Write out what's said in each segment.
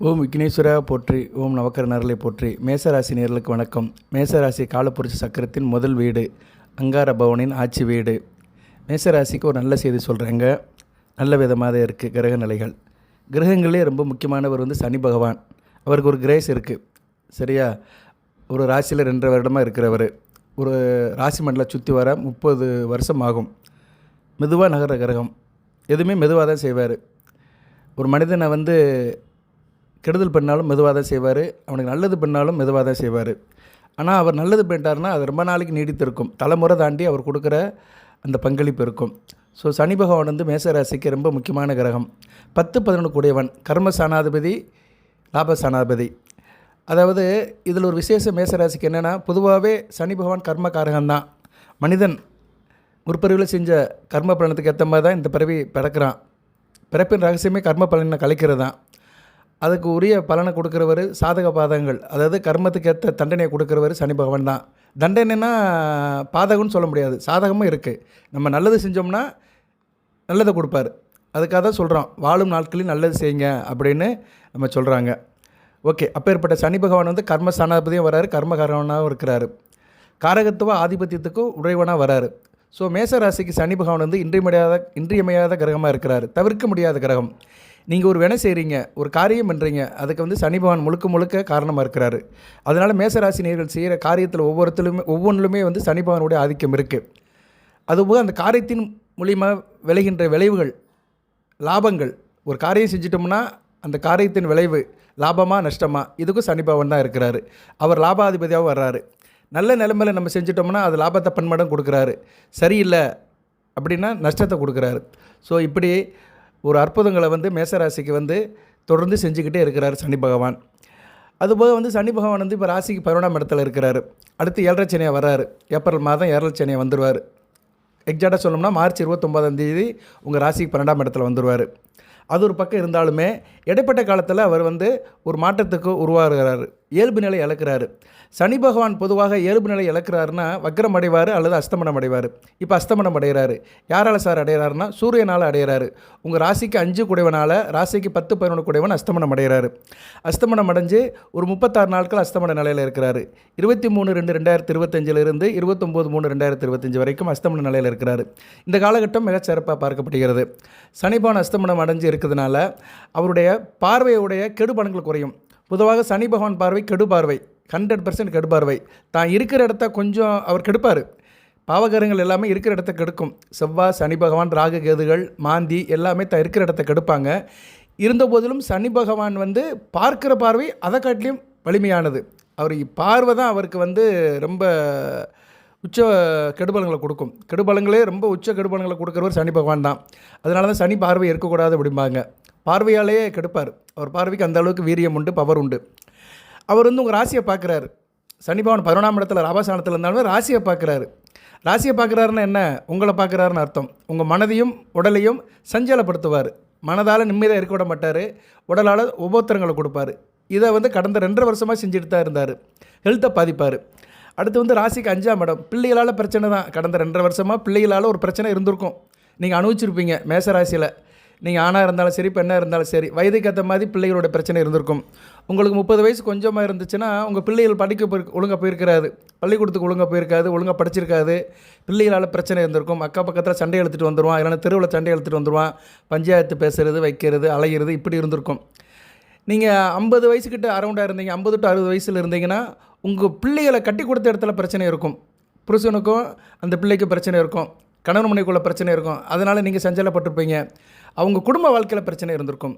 ஓம் விக்னேஸ்வரா போற்றி, ஓம் நவக்கரனர்களை போற்றி. மேசராசி நேர்களுக்கு வணக்கம். மேசராசி காலப்புரட்சி சக்கரத்தின் முதல் வீடு, அங்கார பவனின் ஆட்சி வீடு. மேசராசிக்கு ஒரு நல்ல செய்தி சொல்கிறேங்க. நல்ல விதமாக தான் இருக்குது கிரக நிலைகள். கிரகங்களே ரொம்ப முக்கியமானவர் சனி பகவான். அவருக்கு ஒரு கிரேஸ் இருக்குது, சரியா? ஒரு ராசியில் 2 வருடமாக இருக்கிறவர். ஒரு ராசி மண்டலை சுற்றி வர 30 வருஷம் ஆகும். மெதுவாக நகர கிரகம். எதுவுமே மெதுவாக தான் செய்வார். ஒரு மனிதனை கெடுதல் பண்ணாலும் மெதுவாக தான் செய்வார். அவனுக்கு நல்லது பண்ணாலும் மெதுவாக தான் செய்வார். ஆனால் அவர் நல்லது பண்ணிட்டார்னா அது ரொம்ப நாளைக்கு நீடித்திருக்கும். தலைமுறை தாண்டி அவர் கொடுக்குற அந்த பங்களிப்பு இருக்கும். ஸோ சனி பகவான் மேசராசிக்கு ரொம்ப முக்கியமான கிரகம். 10-11 கூடியவன், கர்ம சாணாதிபதி, லாப சாணாதிபதி. அதாவது இதில் ஒரு விசேஷம் மேசராசிக்கு என்னென்னா, பொதுவாகவே சனி பகவான் கர்மகாரகம்தான். மனிதன் முற்பிறவியில் செஞ்ச கர்ம பலனத்துக்கு ஏற்ற மாதிரி தான் இந்த பிறவி பிறக்கிறான். பிறப்பின் ரகசியமே கர்ம பலனை கலைக்கிறது தான். அதுக்கு உரிய பலனை கொடுக்குறவர், சாதக பாதகங்கள், அதாவது கர்மத்துக்கு ஏற்ற தண்டனையை கொடுக்குறவர் சனி பகவான் தான். தண்டனைன்னா பாதகம்னு சொல்ல முடியாது, சாதகமும் இருக்குது. நம்ம நல்லது செஞ்சோம்னா நல்லதை கொடுப்பார். அதுக்காக தான் சொல்கிறோம், வாழும் நாட்களில் நல்லது செய்யுங்க அப்படின்னு நம்ம சொல்கிறாங்க. ஓகே, அப்பேற்பட்ட சனி பகவான் கர்ம ஸ்தானாதிபதியும் வராரு, கர்மகாரவனாகவும் இருக்கிறாரு. காரகத்துவ ஆதிபத்தியத்துக்கும் உடையவனாக வராரு. ஸோ மேசராசிக்கு சனி பகவான் இன்றியமையாத கிரகமாக இருக்கிறார், தவிர்க்க முடியாத கிரகம். நீங்கள் ஒரு வினை செய்கிறீங்க, ஒரு காரியம் பண்ணுறீங்க, அதுக்கு சனி பகவான் முழுக்க காரணமாக இருக்கிறாரு. அதனால் மேசராசி நேயர்கள் செய்கிற காரியத்தில் ஒவ்வொன்றிலுமே சனி பகவானுடைய ஆதிக்கம் இருக்குது. அதுபோக அந்த காரியத்தின் மூலியமாக விளைகின்ற விளைவுகள், லாபங்கள், ஒரு காரியம் செஞ்சிட்டோம்னா அந்த காரியத்தின் விளைவு லாபமாக நஷ்டமாக, இதுக்கும் சனி பகவான் தான் இருக்கிறாரு. அவர் லாபாதிபதியாகவும் வர்றாரு. நல்ல நிலைமையில் நம்ம செஞ்சிட்டோம்னா அது லாபத்தை பன்மடம் கொடுக்குறாரு. சரியில்லை அப்படின்னா நஷ்டத்தை கொடுக்குறாரு. ஸோ இப்படி ஒரு அற்புதங்களை மேசராசிக்கு தொடர்ந்து செஞ்சுக்கிட்டே இருக்கிறார் சனி பகவான். அதுபோக சனி பகவான் இப்போ ராசிக்கு 11ஆம் இடத்துல இருக்கிறாரு. அடுத்து 7.5 சனியாக வர்றாரு. ஏப்ரல் மாதம் 7.5 சனியாக வந்துடுவார். எக்ஸாக்டாக சொல்லணும்னா மார்ச் 29ஆம் தேதி உங்கள் ராசிக்கு 12ஆம் இடத்துல வந்துடுவார். அது ஒரு பக்கம் இருந்தாலுமே இடைப்பட்ட காலத்தில் அவர் ஒரு மாற்றத்துக்கு உருவாகிறார், இயல்பு நிலை இழக்கிறாரு. சனி பகவான் பொதுவாக இயல்பு நிலை இழக்கிறாருன்னா வக்ரம் அடைவார் அல்லது அஸ்தமனம் அடைவார். இப்போ அஸ்தமனம் அடைகிறாரு. யாரால் சார் அடைகிறாருன்னா சூரியனால் அடைகிறாரு. உங்கள் ராசிக்கு 5 குடைவனால், ராசிக்கு 10-11 குடைவன் அஸ்தமனம் அடைகிறாரு. அஸ்தமனம் அடைஞ்சு ஒரு 36 நாட்கள் அஸ்தமன நிலையில் இருக்கிறாரு. 23/2/2025 29/3/2025 வரைக்கும் அஸ்தமன நிலையில் இருக்கிறாரு. இந்த காலகட்டம் மிகச்சிறப்பாக பார்க்கப்படுகிறது. சனி பகவான் அஸ்தமனம் அடைஞ்சு இருக்கிறதுனால அவருடைய பார்வையுடைய கெடுபலன்கள் குறையும். பொதுவாக சனி பகவான் பார்வை கெடு பார்வை, 100% கெடு பார்வை. தான் இருக்கிற இடத்த கொஞ்சம் அவர் கெடுப்பார். பாவகரங்கள் எல்லாமே இருக்கிற இடத்த கெடுக்கும். செவ்வாய், சனி பகவான், ராகு கேதுகள், மாந்தி எல்லாமே தான் இருக்கிற இடத்த கெடுப்பாங்க. இருந்த போதிலும் சனி பகவான் பார்க்குற பார்வை அதை காட்டிலையும் வலிமையானது. அவர் பார்வை தான் அவருக்கு ரொம்ப உச்ச கெடுபலங்களை கொடுக்கும். கெடுபலங்களே ரொம்ப உச்ச கெடுபலங்களை கொடுக்குறவர் சனி பகவான் தான். அதனால தான் சனி பார்வை இருக்கக்கூடாது அப்படிம்பாங்க. பார்வையாலேயே கெடுப்பார். அவர் பார்வைக்கு அந்த அளவுக்கு வீரியம் உண்டு, பவர் உண்டு. அவர் உங்கள் ராசியை பார்க்குறாரு. சனி பகவான் 11ஆம் இடத்துல லாபஸ்தானத்தில் இருந்தாலும் ராசியை பார்க்குறாரு. ராசியை பார்க்குறாருன்னா என்ன? உங்களை பார்க்குறாருன்னு அர்த்தம். உங்கள் மனதையும் உடலையும் சஞ்சலப்படுத்துவார். மனதால் நிம்மதியாக இருக்க விட மாட்டார், உடலால் உபத்திரங்களை கொடுப்பார். இதை கடந்த 2.5 வருஷமாக செஞ்சுட்டு தான் இருந்தார். ஹெல்த்தை பாதிப்பார். அடுத்து ராசிக்கு 5ஆம் இடம், பிள்ளைகளால் பிரச்சனை தான். கடந்த 2.5 வருஷமாக பிள்ளைகளால் ஒரு பிரச்சனை இருந்திருக்கும். நீங்கள் அனுபவிச்சிருப்பீங்க. மேசராசியில் நீங்கள் ஆணாக இருந்தாலும் சரி, பெண்ணாக இருந்தாலும் சரி, வயதுக்கு ஏற்ற மாதிரி பிள்ளைகளோட பிரச்சனை இருந்திருக்கும். உங்களுக்கு 30 வயசு கொஞ்சமாக இருந்துச்சுன்னா உங்கள் பிள்ளைகள் ஒழுங்காக போயிருக்காது, பள்ளிக்கூடத்துக்கு ஒழுங்காக போயிருக்காது, ஒழுங்காக படிச்சிருக்காது. பிள்ளைகளால் பிரச்சனை இருந்திருக்கும். அக்கா பக்கத்தில் சண்டை எழுத்துட்டு வந்துடுவான், இல்லைன்னா தெருவில் சண்டை எழுத்துட்டு வந்துடுவான். பஞ்சாயத்து பேசுகிறது, வைக்கிறது, அலைகிறது, இப்படி இருந்திருக்கும். நீங்கள் 50 வயசுக்கிட்ட அரௌண்டாக இருந்தீங்க, 50 to 60 வயசில் இருந்தீங்கன்னா உங்கள் பிள்ளைகளை கட்டி கொடுத்த இடத்துல பிரச்சனை இருக்கும். புருஷனுக்கும் அந்த பிள்ளைக்கு பிரச்சனை இருக்கும், கணவன் மனைவிக்குள்ள பிரச்சனை இருக்கும். அதனால் நீங்கள் சஞ்சலப்பட்டிருப்பீங்க. அவங்க குடும்ப வாழ்க்கையில் பிரச்சனை இருந்திருக்கும்.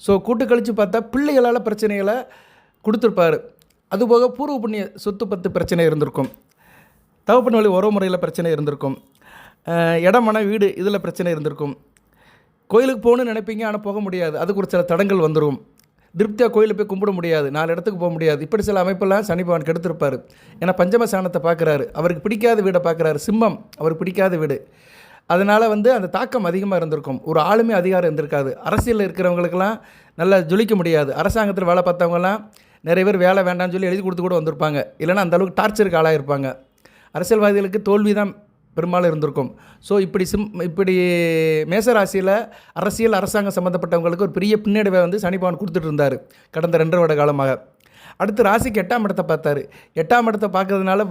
ஸோ கூட்டு கழித்து பார்த்தா பிள்ளைகளால் பிரச்சனைகளை கொடுத்துருப்பார். அதுபோக பூர்வ புண்ணிய சொத்து பத்து பிரச்சனை இருந்திருக்கும். தகப்பன் வழி உறவு முறையில் பிரச்சனை இருந்திருக்கும். இடமான வீடு இதில் பிரச்சனை இருந்திருக்கும். கோயிலுக்கு போகணுன்னு நினைப்பீங்க, ஆனால் போக முடியாது. அதுக்கு ஒரு சில தடங்கள் வந்துடும். திருப்தியாக கோயிலுக்கு போய் கும்பிட முடியாது, 4 இடத்துக்கு போக முடியாது. இப்படி சில அமைப்பெல்லாம் சனி பகவான் கெடுத்திருப்பார். ஏன்னா பஞ்சம சாணத்தை பார்க்குறாரு. அவருக்கு பிடிக்காத வீடை பார்க்குறாரு. சிம்மம் அவருக்கு பிடிக்காத வீடு. அதனால் அந்த தாக்கம் அதிகமாக இருந்திருக்கும். ஒரு ஆளுமே அதிகாரம் இருந்திருக்காது. அரசியலில் இருக்கிறவங்களுக்கெல்லாம் நல்லா ஜொலிக்க முடியாது. அரசாங்கத்தில் வேலை பார்த்தவங்கலாம் நிறைய பேர் வேலை வேண்டாம்னு சொல்லி எழுதி கொடுத்து கூட வந்திருப்பாங்க. இல்லைனா அந்தளவுக்கு டார்ச்சருக்கு ஆளாக இருப்பாங்க. அரசியல்வாதிகளுக்கு தோல்வி தான் பெரும்பாலும் இருந்திருக்கும். ஸோ இப்படி மேசராசியில் அரசியல் அரசாங்கம் சம்மந்தப்பட்டவங்களுக்கு ஒரு பெரிய பின்னடைவை வந்து சனி பகவான் கொடுத்துட்டு இருந்தார் கடந்த 2 வருட காலமாக. அடுத்து ராசிக்கு 8ஆம் இடத்தை பார்த்தாரு. 8ஆம் இடத்தை பார்க்கறதுனால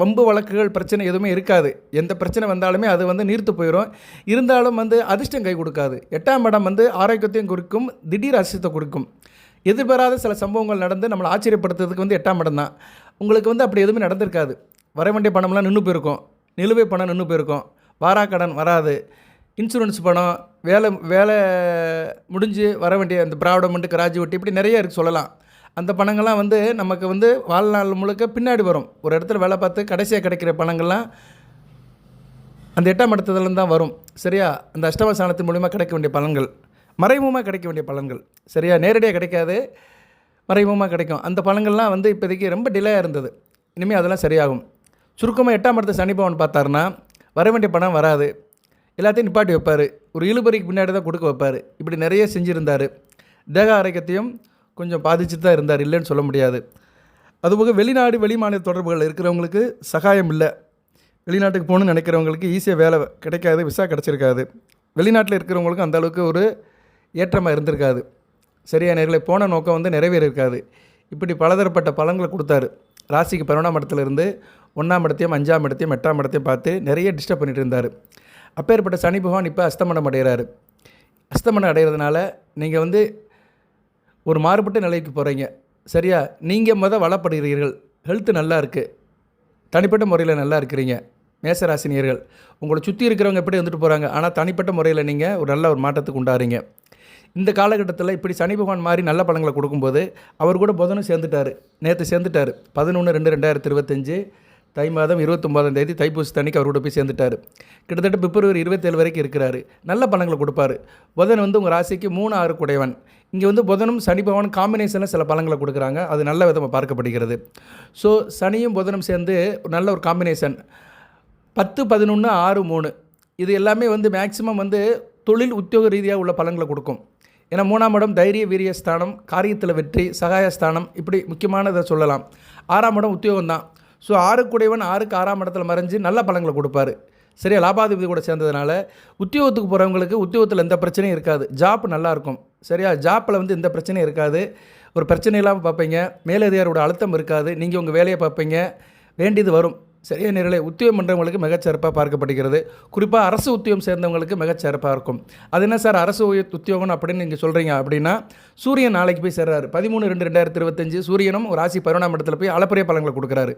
வம்பு வழக்குகள் பிரச்சனை எதுவுமே இருக்காது. எந்த பிரச்சனை வந்தாலுமே அது வந்து நீர்த்து போயிடும். இருந்தாலும் வந்து அதிர்ஷ்டம் கை கொடுக்காது. 8ஆம் இடம் வந்து ஆரோக்கியத்தையும் குறிக்கும், திடீர் அதிர்ஷ்டத்தை கொடுக்கும். எதிர்பாராத சில சம்பவங்கள் நடந்து நம்மளை ஆச்சரியப்படுத்துறதுக்கு வந்து 8ஆம் இடம் தான். உங்களுக்கு வந்து அப்படி எதுவுமே நடந்திருக்காது. வர வேண்டிய பணம்லாம் நின்று போயிருக்கும், நிலுவை பணம் நின்று போயிருக்கும், வாராக்கடன் வராது, இன்சூரன்ஸ் பணம், வேலை முடிஞ்சு வர வேண்டிய அந்த ப்ராவிடமெண்ட்டு கிராஜுவேட் இப்படி நிறைய இருக்குது சொல்லலாம். அந்த பணங்கள்லாம் வந்து நமக்கு வந்து வாழ்நாள் முழுக்க பின்னாடி வரும். ஒரு இடத்துல வேலை பார்த்து கடைசியாக கிடைக்கிற பணங்கள்லாம் அந்த 8ஆம் இடத்துலேருந்து தான் வரும். சரியா? அந்த அஷ்டம ஸ்தானத்தின் மூலிமா கிடைக்க வேண்டிய பலன்கள், மறைமுகமாக கிடைக்க வேண்டிய பலன்கள். சரியா? நேரடியாக கிடைக்காது, மறைமுகமாக கிடைக்கும். அந்த பலன்கள்லாம் வந்து இப்போதைக்கு ரொம்ப டிலேயாக இருந்தது. இனிமேல் அதெல்லாம் சரியாகும். சுருக்கமாக 8ஆம் இடத்தை சனி பகவான் பார்த்தாருன்னா வர வேண்டிய பணம் வராது, எல்லாத்தையும் நிப்பாட்டி வைப்பார், ஒரு இழுபறிக்கு பின்னாடி தான் கொடுக்க வைப்பார். இப்படி நிறைய செஞ்சுருந்தார். தேக ஆரோக்கியத்தையும் கொஞ்சம் பாதிச்சுட்டு தான் இருந்தார், இல்லைன்னு சொல்ல முடியாது. அதுபோக வெளிநாடு வெளிமாநில தொடர்புகள் இருக்கிறவங்களுக்கு சகாயம் இல்லை. வெளிநாட்டுக்கு போகணுன்னு நினைக்கிறவங்களுக்கு ஈஸியாக வேலை கிடைக்காது, விசா கிடச்சிருக்காது. வெளிநாட்டில் இருக்கிறவங்களுக்கும் அந்த அளவுக்கு ஒரு ஏற்றமாக இருந்திருக்காது. சரியா நேர்களை போன நோக்கம் வந்து நிறைவேறிருக்காது. இப்படி பலதரப்பட்ட பலன்களை கொடுத்தாரு. ராசிக்கு 11ஆம் இடத்துலேருந்து 1ஆம் இடத்தையும் 5ஆம் இடத்தையும் 8ஆம் இடத்தையும் பார்த்து நிறைய டிஸ்டர்ப் பண்ணிட்டு இருந்தார். அப்பேற்பட்ட சனி பகவான் இப்போ அஸ்தமனம் அடைகிறாரு. அஸ்தமனம் அடைகிறதுனால நீங்கள் வந்து ஒரு மாறுபட்ட நிலைக்கு போகிறீங்க. சரியா? நீங்கள் வளப்படுகிறீர்கள், ஹெல்த்து நல்லா இருக்குது, தனிப்பட்ட முறையில் நல்லா இருக்கிறீங்க. மேசராசினியர்கள் உங்களை சுற்றி இருக்கிறவங்க எப்படி வந்துட்டு போகிறாங்க, ஆனால் தனிப்பட்ட முறையில் நீங்கள் ஒரு நல்ல ஒரு மாற்றத்துக்கு உண்டாகிறீங்க. இந்த காலகட்டத்தில் இப்படி சனி பகவான் மாதிரி நல்ல பலன்களை கொடுக்கும்போது அவர் கூட புதனும் சேர்ந்துட்டார். நேற்று சேர்ந்துட்டார். 11/2/2025 தை மாதம் 29ஆம் தேதி தைப்பூசத்தன்னைக்கு அவர் கூட போய் சேர்ந்துட்டார். கிட்டத்தட்ட பிப்ரவரி 27 வரைக்கும் இருக்கிறாரு. நல்ல பலன்களை கொடுப்பார். புதன் வந்து உங்கள் ராசிக்கு 3, 6 குடையவன். இங்கே வந்து புதனும் சனி பகவான் காம்பினேஷனில் சில பலன்களை கொடுக்குறாங்க. அது நல்ல விதமாக பார்க்கப்படுகிறது. ஸோ சனியும் புதனும் சேர்ந்து நல்ல ஒரு காம்பினேஷன் 10, 11, 6, 3 இது எல்லாமே வந்து மேக்சிமம் வந்து தொழில் உத்தியோக ரீதியாக உள்ள பலன்களை கொடுக்கும். ஏன்னா 3ஆம் இடம் தைரிய வீரிய ஸ்தானம், காரியத்தில் வெற்றி, சகாயஸ்தானம், இப்படி முக்கியமானதை சொல்லலாம். 6ஆம் இடம் உத்தியோகம் தான். ஸோ 6 குடையவன் 6க்கு 6ஆம் இடத்துல மறைஞ்சு நல்ல பலன்களை கொடுப்பார். சரியா? லாபாதிபதி கூட சேர்ந்ததுனால உத்தியோகத்துக்கு போகிறவங்களுக்கு உத்தியோகத்தில் எந்த பிரச்சனையும் இருக்காது. ஜாப் நல்லாயிருக்கும். சரியா? ஜாப்பில் வந்து எந்த பிரச்சனையும் இருக்காது. ஒரு பிரச்சனை இல்லாமல் பார்ப்பீங்க. மேலதிகாரியோட அழுத்தம் இருக்காது. நீங்கள் உங்கள் வேலையை பார்ப்பீங்க, வேண்டியது வரும். சரியா நேரலை உத்தியோகம் பண்ணுறவங்களுக்கு மிகச்சிறப்பாக பார்க்கப்படுகிறது. குறிப்பாக அரசு உத்தியோகம் சேர்ந்தவங்களுக்கு மிகச்சிறப்பாக இருக்கும். அது என்ன சார் அரசு உத்தியோகம் அப்படின்னு நீங்கள் சொல்கிறீங்க அப்படின்னா, சூரியன் நாளைக்கு போய் சேர்றாரு. 13/2/2025 சூரியனும் ஒரு ராசி 11ஆம் இடத்துல போய் அளப்பரிய பலன்களை கொடுக்குறாரு.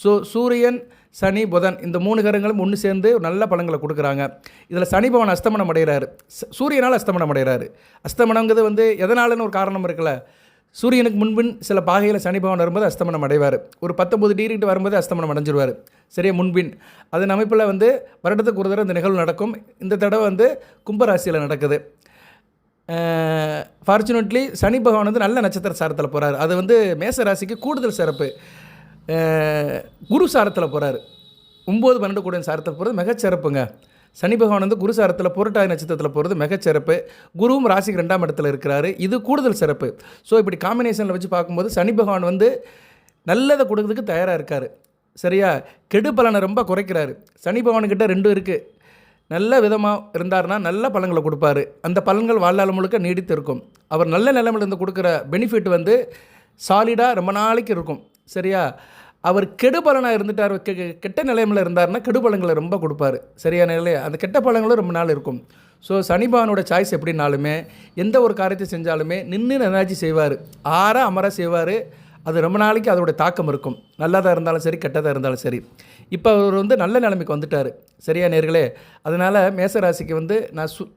ஸோ சூரியன், சனி, புதன் இந்த 3 கிரகங்களும் ஒன்று சேர்ந்து நல்ல பலன்களை கொடுக்குறாங்க. இதில் சனி பகவான் அஸ்தமனம் அடைகிறாரு, சூரியனால் அஸ்தமனம் அடைகிறாரு. அஸ்தமனங்கிறது வந்து எதனாலன்னு ஒரு காரணம் இருக்குல்ல. சூரியனுக்கு முன்பின் சில பாகையில் சனி பகவான் வரும்போது அஸ்தமனம் அடைவார். ஒரு 19 டிகிரிட்டு வரும்போது அஸ்தமனம் அடைஞ்சிருவார். சரியா? முன்பின் அதன் அமைப்பில் வந்து வருடத்துக்கு ஒரு தடவை இந்த நிகழ்வு நடக்கும். இந்த தடவை வந்து கும்பராசியில் நடக்குது. ஃபார்ச்சுனேட்லி சனி பகவான் வந்து நல்ல நட்சத்திர சாரத்தில் போகிறார். அது வந்து மேச ராசிக்கு கூடுதல் சிறப்பு. குரு சாரத்தில் போகிறார். 9, 12 கூட சாரத்தில் போகிறது மிகச்சிறப்புங்க. சனி பகவான் வந்து குரு சாரத்தில் புரட்டாதி நட்சத்திரத்தில் போகிறது மிகச்சிறப்பு. குருவும் ராசிக்கு 2ஆம் இடத்துல இருக்கிறாரு. இது கூடுதல் சிறப்பு. ஸோ இப்படி காம்பினேஷனில் வச்சு பார்க்கும்போது சனி பகவான் வந்து நல்லதை கொடுக்கறதுக்கு தயாராக இருக்கார். சரியா? கெடு பலனை ரொம்ப குறைக்கிறாரு. சனி பகவான்கிட்ட 2 இருக்குது. நல்ல விதமாக இருந்தார்னா நல்ல பலன்களை கொடுப்பாரு. அந்த பலன்கள் வாழ்நாள் முழுக்க நீடித்து இருக்கும். அவர் நல்ல நிலைமையில் இருந்து கொடுக்குற பெனிஃபிட் வந்து சாலிடாக ரொம்ப நாளைக்கு இருக்கும். சரியா? அவர் கெடு பலனாக இருந்துட்டார், கெட்ட நிலைமையில் இருந்தார்னா கெடு பலன்களை ரொம்ப கொடுப்பார். சரியான நிலை அந்த கெட்ட பலன்களும் ரொம்ப நாள் இருக்கும். ஸோ சனி பகவானோட சாய்ஸ் எப்படின்னாலுமே எந்த ஒரு காரியத்தை செஞ்சாலுமே நின்று நனாச்சி செய்வார், அமர செய்வார். அது ரொம்ப நாளைக்கு அதோடைய தாக்கம் இருக்கும். நல்லதாக இருந்தாலும் சரி, கெட்டதாக இருந்தாலும் சரி. இப்போ அவர் வந்து நல்ல நிலைமைக்கு வந்துட்டார். சரியா நேர்களே? அதனால் மேசராசிக்கு வந்து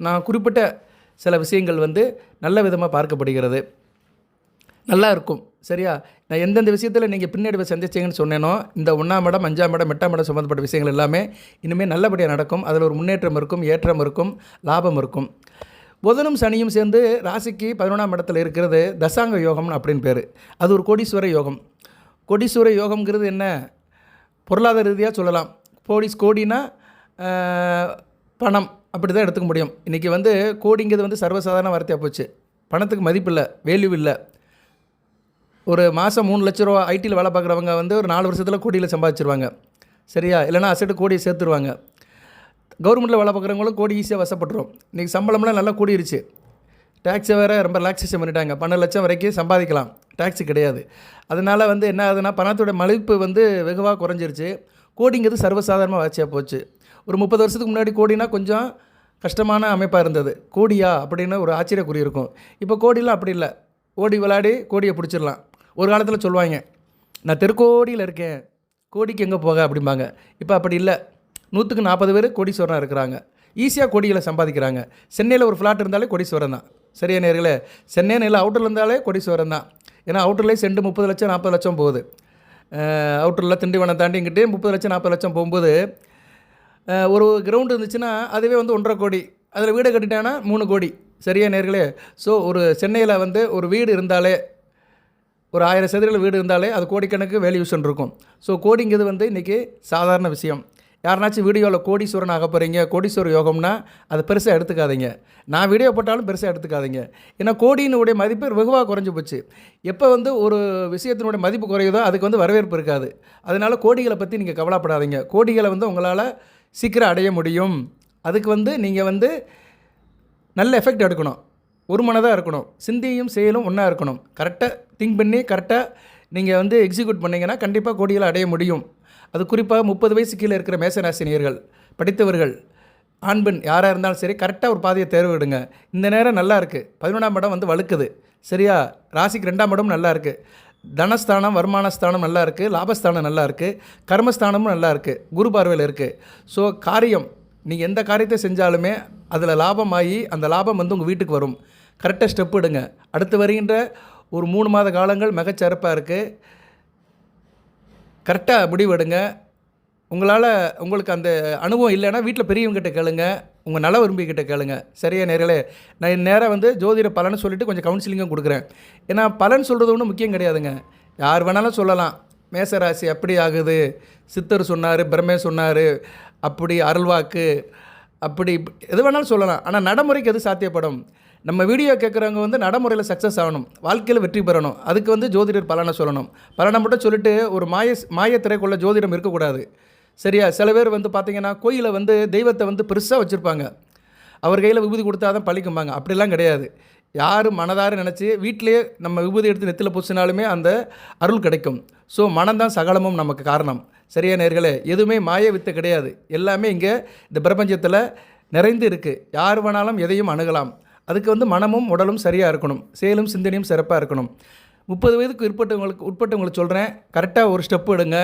நான் குறிப்பிட்ட சில விஷயங்கள் வந்து நல்ல விதமாக பார்க்கப்படுகிறது, நல்லா இருக்கும். சரியா? நான் எந்தெந்த விஷயத்தில் நீங்கள் பின்னடைவை சந்திச்சிங்கன்னு சொன்னேனோ, இந்த 1ஆம் இடம், 5ஆம் இடம், 8ஆம் இடம் சம்மந்தப்பட்ட விஷயங்கள் எல்லாமே இனிமேல் நல்லபடியாக நடக்கும். அதில் ஒரு முன்னேற்றம் இருக்கும், ஏற்றம் இருக்கும், லாபம் இருக்கும். புதனும் சனியும் சேர்ந்து ராசிக்கு 11ஆம் இடத்துல இருக்கிறது தசாங்க யோகம்னு அப்படின்னு பேர். அது ஒரு கோடீஸ்வர யோகம். கோடீஸ்வர யோகம்ங்கிறது என்ன? பொருளாதார ரீதியாக சொல்லலாம். கோடினா பணம், அப்படி தான் எடுத்துக்க முடியும். இன்றைக்கி வந்து கோடிங்கிறது வந்து சர்வசாதாரண வார்த்தையாக போச்சு. பணத்துக்கு மதிப்பு இல்லை, வேல்யூ இல்லை. ஒரு மாதம் 3 லட்ச ரூபா ஐடியில் வேலை பார்க்குறவங்க வந்து ஒரு 4 வருஷத்தில் கோடியில் சம்பாதிச்சிருவாங்க. சரியா? இல்லைனா அசட்டு கோடியை சேர்த்துருவாங்க. கவர்மெண்ட்டில் வேலை பார்க்குறவங்களும் கோடி ஈஸியாக வசப்பட்டுரும். இன்றைக்கி சம்பளம்லாம் நல்லா கூடிருச்சு. டேக்ஸை வேறு ரொம்ப ரிலாக்ஸேஷன் பண்ணிட்டாங்க. 12 லட்சம் வரைக்கும் சம்பாதிக்கலாம், டேக்ஸு கிடையாது. அதனால் வந்து என்ன ஆகுதுன்னா பணத்தோட மதிப்பு வந்து வெகுவாக குறைஞ்சிருச்சு. கோடிங்கிறது சர்வசாதாரணமாக வளர்ச்சியாக போச்சு. ஒரு 30 வருஷத்துக்கு முன்னாடி கோடினா கொஞ்சம் கஷ்டமான அமைப்பாக இருந்தது. கோடியா அப்படின்னு ஒரு ஆச்சரியக்குறி இருக்கும். இப்போ கோடிலாம் அப்படி இல்லை. ஓடி விளையாடி கோடியை பிடிச்சிடலாம். ஒரு காலத்தில் சொல்லுவாங்க, நான் தெருக்கோடியில் இருக்கேன், கோடிக்கு எங்கே போக அப்படிம்பாங்க. இப்போ அப்படி இல்லை. 100க்கு 40 பேர் கோடீஸ்வரனாக இருக்கிறாங்க. ஈஸியாக கோடிகளை சம்பாதிக்கிறாங்க. சென்னையில் ஒரு ஃப்ளாட் இருந்தாலே கோடீஸ்வரன் தான். சரியா நேர்களே? சென்னைன்னு இல்லை, அவுட்டரில் இருந்தாலே கோடீஸ்வரன் தான். ஏன்னா அவுட்டர்லேயே செண்டு 30 லட்சம் 40 லட்சம் போகுது. அவுட்டரில் திண்டிவனம் தாண்டி இங்கிட்டே 30 லட்சம் 40 லட்சம் போகும்போது ஒரு கிரவுண்டு இருந்துச்சுன்னா அதுவே வந்து 1.5 கோடி. அதில் வீடு கட்டிட்டாங்கன்னா 3 கோடி. சரியா நேர்களே? ஸோ ஒரு சென்னையில் வந்து ஒரு வீடு இருந்தாலே, ஒரு 1000 சதுர வீடு இருந்தாலே அது கோடிக்கணக்கு வேல்யூஷன் இருக்கும். ஸோ கோடிங்கிறது வந்து இன்றைக்கி சாதாரண விஷயம். யாருனாச்சும் வீடியோவில் கோடீஸ்வரன் ஆக போகிறீங்க, கோடீஸ்வர யோகம்னா அதை பெருசாக எடுத்துக்காதீங்க. நான் வீடியோ போட்டாலும் பெருசாக எடுத்துக்காதீங்க. ஏன்னா கோடியினுடைய மதிப்பு வெகுவாக குறைஞ்சி போச்சு. எப்போ வந்து ஒரு விஷயத்தினுடைய மதிப்பு குறையுதோ அதுக்கு வந்து வரவேற்பு இருக்காது. அதனால் கோடிகளை பற்றி நீங்கள் கவலைப்படாதீங்க. கோடிகளை வந்து உங்களால் சீக்கிரம் அடைய முடியும். அதுக்கு வந்து நீங்கள் வந்து நல்ல எஃபெக்ட் எடுக்கணும், ஒரு மனதாக இருக்கணும், சிந்தியும் செயலும் ஒன்றா இருக்கணும். கரெக்டாக திங்க் பண்ணி கரெக்டாக நீங்கள் வந்து எக்ஸிக்யூட் பண்ணிங்கன்னா கண்டிப்பாக கோடிகளை அடைய முடியும். அது குறிப்பாக 30 வயசு கீழே இருக்கிற மேசராசினியர்கள், படித்தவர்கள், ஆண் பெண் யாராக இருந்தாலும் சரி, கரெக்டாக ஒரு பாதையை தேர்வு எடுங்க. இந்த நேரம் நல்லா இருக்குது. 11ஆம் இடம் வந்து வலுக்குது. சரியா? ராசிக்கு 2ஆம் இடம் நல்லா இருக்குது. தனஸ்தானம், வருமானஸ்தானம் நல்லா இருக்குது. லாபஸ்தானம் நல்லா இருக்குது. கர்மஸ்தானமும் நல்லா இருக்குது. குரு பார்வையில் இருக்குது. ஸோ காரியம் நீங்கள் எந்த காரியத்தை செஞ்சாலுமே அதில் லாபமாகி அந்த லாபம் வந்து உங்கள் வீட்டுக்கு வரும். கரெக்டாக ஸ்டெப் எடுங்க. அடுத்து வருகின்ற ஒரு 3 மாத காலங்கள் மிகச்சிறப்பாக இருக்குது. கரெக்டாக முடிவெடுங்க. உங்களுக்கு அந்த அனுபவம் இல்லைன்னா வீட்டில் பெரியவங்ககிட்ட கேளுங்க, உங்கள் நல விரும்பிக்கிட்ட கேளுங்க. சரியா நேர்களே? நான் நேராக வந்து ஜோதிட பலன்னு சொல்லிவிட்டு கொஞ்சம் கவுன்சிலிங்கும் கொடுக்குறேன். ஏன்னா பலன் சொல்கிறது ஒன்றும் முக்கியம் கிடையாதுங்க. யார் வேணாலும் சொல்லலாம். மேசராசி அப்படி ஆகுது, சித்தர் சொன்னார், பிரம்மே சொன்னார், அப்படி அருள்வாக்கு, அப்படி எது வேணாலும் சொல்லலாம். ஆனால் நடைமுறைக்கு எது சாத்தியப்படும்? நம்ம வீடியோ கேட்குறவங்க வந்து நடைமுறையில் சக்ஸஸ் ஆகணும், வாழ்க்கையில் வெற்றி பெறணும். அதுக்கு வந்து ஜோதிடர் பலனை சொல்லணும். பலனை மட்டும் சொல்லிட்டு ஒரு மாயத்திரைக்குள்ள ஜோதிடம் இருக்கக்கூடாது. சரியா? சில பேர் வந்து பார்த்திங்கன்னா கோயிலில் வந்து தெய்வத்தை வந்து பெருசாக வச்சுருப்பாங்க. அவர் கையில் விபூதி கொடுத்தா தான் பழிக்கும்பாங்க. அப்படிலாம் கிடையாது. யார் மனதார நினச்சி வீட்டிலேயே நம்ம விபூதி எடுத்து நெத்தியில் பூசினாலுமே அந்த அருள் கிடைக்கும். ஸோ மனம்தான் சகலமும் நமக்கு காரணம். சரியா நேர்களே? எதுவுமே மாய வித்தை கிடையாது. எல்லாமே இங்கே இந்த பிரபஞ்சத்தில் நிறைந்து இருக்குது. யார் வேணாலும் எதையும் அணுகலாம். அதுக்கு வந்து மனமும் உடலும் சரியாக இருக்கணும், செயலும் சிந்தனையும் சிறப்பாக இருக்கணும். 30 வயதுக்கு உட்பட்டவங்களுக்கு சொல்கிறேன், கரெக்டாக ஒரு ஸ்டெப்பு எடுங்க.